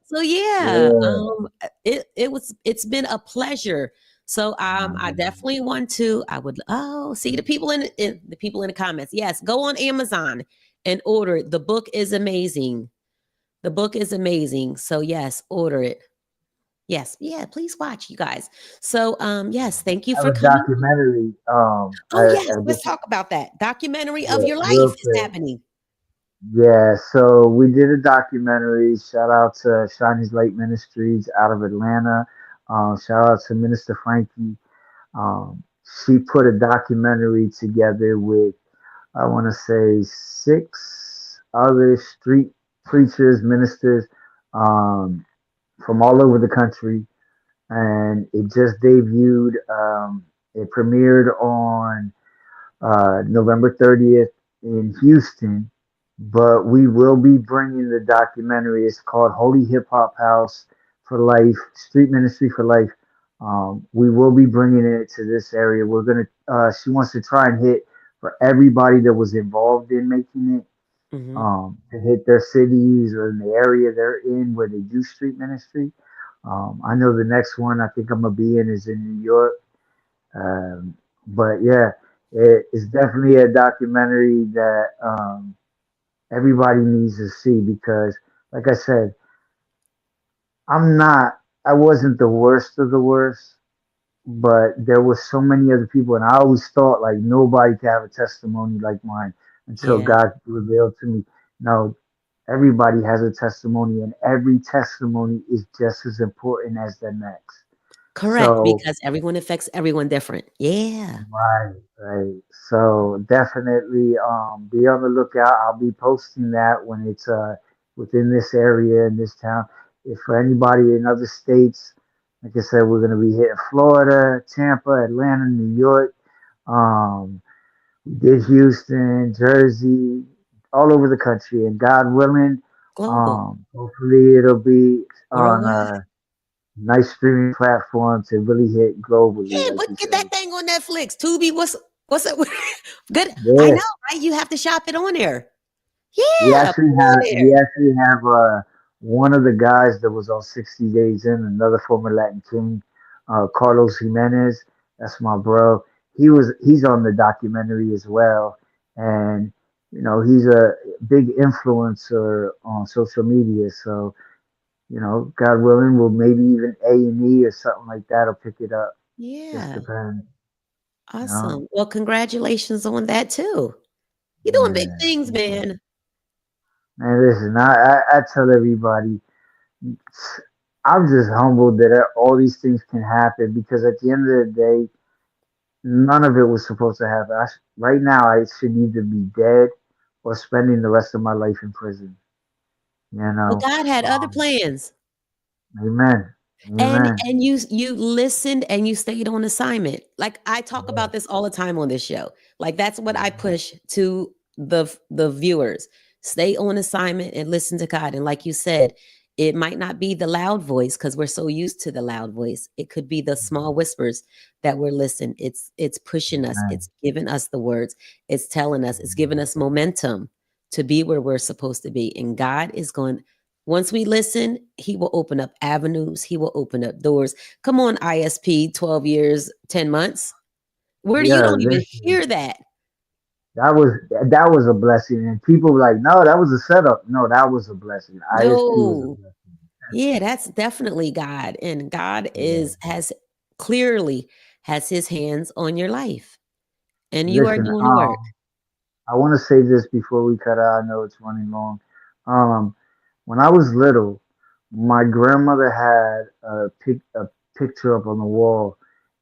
So yeah, Yeah, it's been a pleasure. So I um, definitely want to. I would see the people in the comments. Yes, go on Amazon and order it. The book is amazing. The book is amazing. So yes, order it. Yes, yeah, please watch, you guys. So, yes, thank you I have for a coming. documentary. Oh, yes, I let's just, talk about that. Documentary of yeah, your life real is quick. happening. Yeah, so we did a documentary. Shout out to Shiny's Lake Ministries out of Atlanta. Shout out to Minister Frankie. Um, she put a documentary together with, I want to say, six other street preachers, ministers um, from all over the country. And it just debuted. It premiered on November 30th in Houston. But we will be bringing the documentary. It's called Holy Hip Hop House for Life, Street Ministry for Life. We will be bringing it to this area. We're gonna. She wants to try and hit for everybody that was involved in making it. Hmm. To hit their cities or in the area they're in where they do street ministry. I know the next one I think I'm gonna be in is in New York. Um, but yeah, it's definitely a documentary that everybody needs to see because, like I said, I'm not, I wasn't the worst of the worst, but there was so many other people, and I always thought like nobody could have a testimony like mine until Yeah, God revealed to me. No, everybody has a testimony, and every testimony is just as important as the next. correct. So Because everyone affects everyone different. Yeah. right, right. So definitely be on the lookout. I'll be posting that when it's within this area in this town. If for anybody in other states, like I said, we're gonna be hitting Florida, Tampa, Atlanta, New York. We did Houston, Jersey, all over the country, and God willing, Global, hopefully it'll be on worldwide. a nice streaming platform to really hit globally, Yeah, like but you get that said. thing on Netflix. Tubi, what's up? Good. I Yeah. know, right? You have to shop it on there. We Yeah, put actually it have on there. one of the guys that was on 60 Days In, another former Latin King, Carlos Jimenez. That's my bro. He's on the documentary as well, and he's a big influencer on social media. So God willing, will maybe even A&E or something like that will pick it up. Just Yeah, depends. You know. awesome. Well, congratulations on that too. You're doing big Yeah. things, man. Man, listen, I tell everybody. I'm just humbled that all these things can happen because at the end of the day, none of it was supposed to happen. Right now, I should either be dead or spending the rest of my life in prison. You But know, God had other um, plans. amen, amen. And you listened and you stayed on assignment. Like I talk Yeah, about this all the time on this show. Like that's what I push to the viewers. Stay on assignment and listen to God. And like you said, it might not be the loud voice because we're so used to the loud voice. It could be the small whispers that we're listening. It's pushing us. amen. It's giving us the words. It's telling us. It's giving us momentum to be where we're supposed to be. And God is going once we listen, he will open up avenues. He will open up doors. Come on, ISP, 12 years, 10 months. Where do you Yeah, don't even listen, hear that? that was a blessing. And people were like, no, that was a setup. No, that was a blessing. ISP was a No. blessing. Yeah, that's definitely God. And God Yeah. has clearly has his hands on your life. And you are Listen, doing the work. I want to say this before we cut out. I know it's running long. Um, when I was little, my grandmother had a picture up on the wall,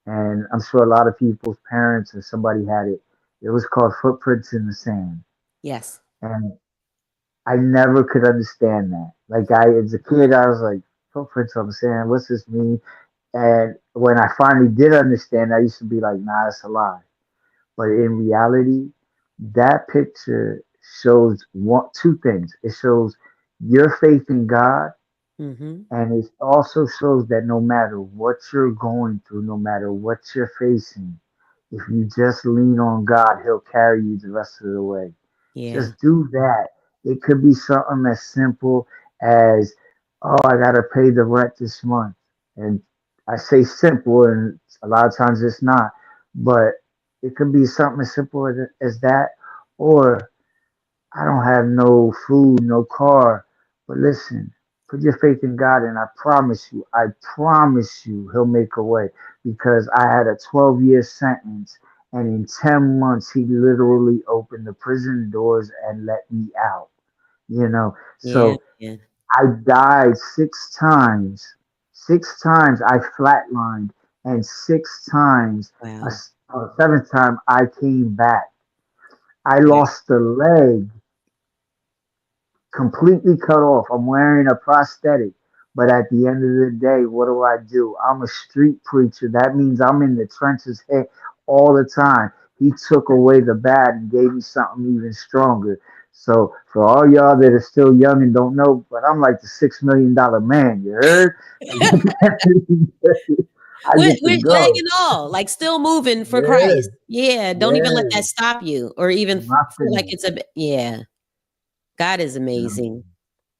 and I'm sure a lot of people's parents or somebody had it. It was called Footprints in the Sand, Yes. and I never could understand that. Like as a kid, I was like, Footprints on the Sand. What's this mean? And when I finally did understand, I used to be like, Nah, it's a lie. But in reality, that picture shows two things. It shows your faith in God, Mm-hmm. and it also shows that no matter what you're going through, no matter what you're facing, if you just lean on God, He'll carry you the rest of the way. Yeah. Just do that. It could be something as simple as, oh, I got to pay the rent this month. And I say simple, and a lot of times it's not, but it could be something as simple as that. Or I don't have no food, no car. But listen, put your faith in God, and I promise you, He'll make a way. Because I had a 12-year sentence, and in 10 months, He literally opened the prison doors and let me out. You know, Yeah. so Yeah. I died 6 times. 6 times I flatlined, and 6 times, Wow. a seventh time, I came back. I Wow. lost a leg completely cut off. I'm wearing a prosthetic. But at the end of the day, what do? I'm a street preacher. That means I'm in the trenches all the time. He took away the bad and gave me something even stronger. So for all y'all that are still young and don't know, but I'm like the $6 million man. You heard? I With get to leg go. and all, like still moving for Yeah, Christ. Yeah. Don't even let yeah, that stop you or even feel like nothing. it's yeah. God is amazing.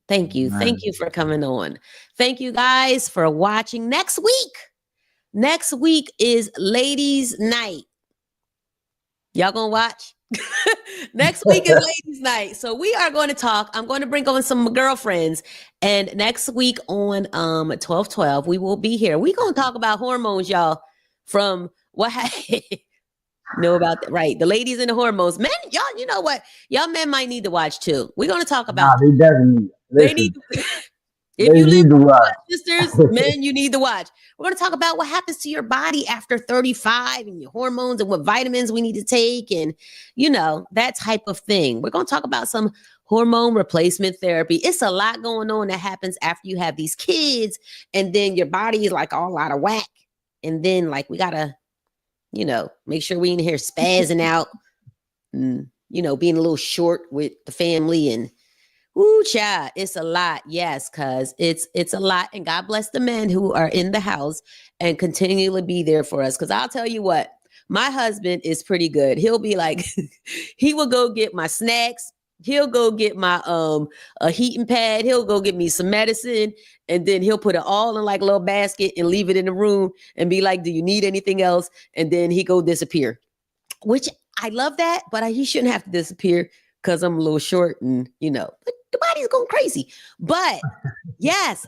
Thank you. Thank Man. you for coming on. Thank you guys for watching. Next week is ladies' night. Y'all gonna watch? Next week is ladies' night. So we are going to talk. I'm going to bring on some girlfriends. And next week on 12:12, we will be here. We're gonna talk about hormones, y'all. From what know about that, right? The ladies and the hormones. Men, y'all, you know what? Y'all men might need to watch too. We're gonna talk about Nah, they definitely they need listen. if They you live need to with watch. sisters, men, you need to watch. We're going to talk about what happens to your body after 35 and your hormones and what vitamins we need to take and, that type of thing. We're going to talk about some hormone replacement therapy. It's a lot going on that happens after you have these kids and then your body is like all out of whack. And then, like, we got to, make sure we in here spazzing out and, being a little short with the family and, ooh, child, it's a lot. Yes, cuz it's a lot. And God bless the men who are in the house and continually be there for us. Cause I'll tell you what, my husband is pretty good. He'll be like, he will go get my snacks. He'll go get my a heating pad. He'll go get me some medicine, and then he'll put it all in like a little basket and leave it in the room and be like, "Do you need anything else?" And then he go disappear. Which I love that, but he shouldn't have to disappear because I'm a little short and the body's going crazy. But yes,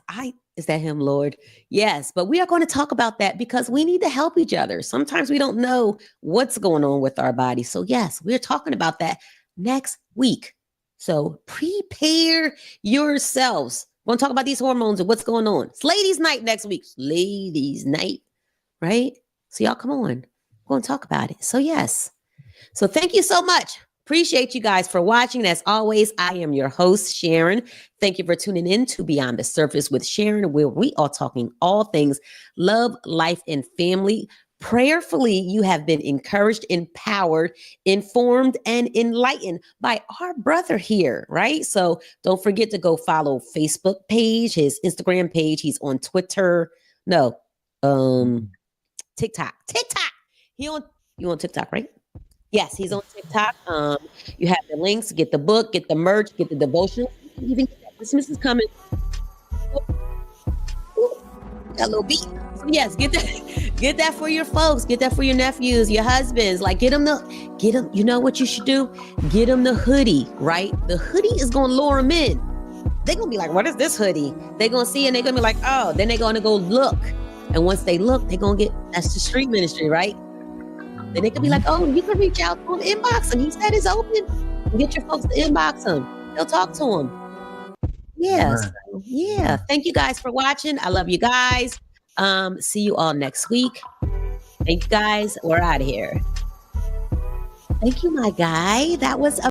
is that him, Lord? Yes, but we are going to talk about that because we need to help each other. Sometimes we don't know what's going on with our body. So yes, we're talking about that next week. So prepare yourselves. We're going to talk about these hormones and what's going on. It's ladies' night next week. Ladies' night, right? So y'all come on. We're going to talk about it. So yes. So thank you so much. Appreciate you guys for watching. As always, I am your host, Sharen. Thank you for tuning in to Beyond the Surface with Sharen, where we are talking all things love, life, and family. Prayerfully, you have been encouraged, empowered, informed, and enlightened by our brother here, right? So don't forget to go follow Facebook page, his Instagram page. He's on Twitter. No, TikTok. TikTok. You on TikTok, right? Yes, he's on TikTok. You have the links, get the book, get the merch, get the devotional. Even Christmas is coming. Ooh, that little beat. So yes, get that Get that for your folks. Get that for your nephews, your husbands. Like, get them. You know what you should do? Get them the hoodie, right? The hoodie is going to lure them in. They're going to be like, what is this hoodie? They're going to see and they're going to be like, oh, then they're going to go look. And once they look, they're going to get, that's the street ministry, right? Then they could be like, oh, you can reach out to him, inbox him. He said it's open. Get your folks to inbox him. They'll talk to him. Yeah. So, yeah. Thank you guys for watching. I love you guys. See you all next week. Thank you guys. We're out of here. Thank you, my guy. That was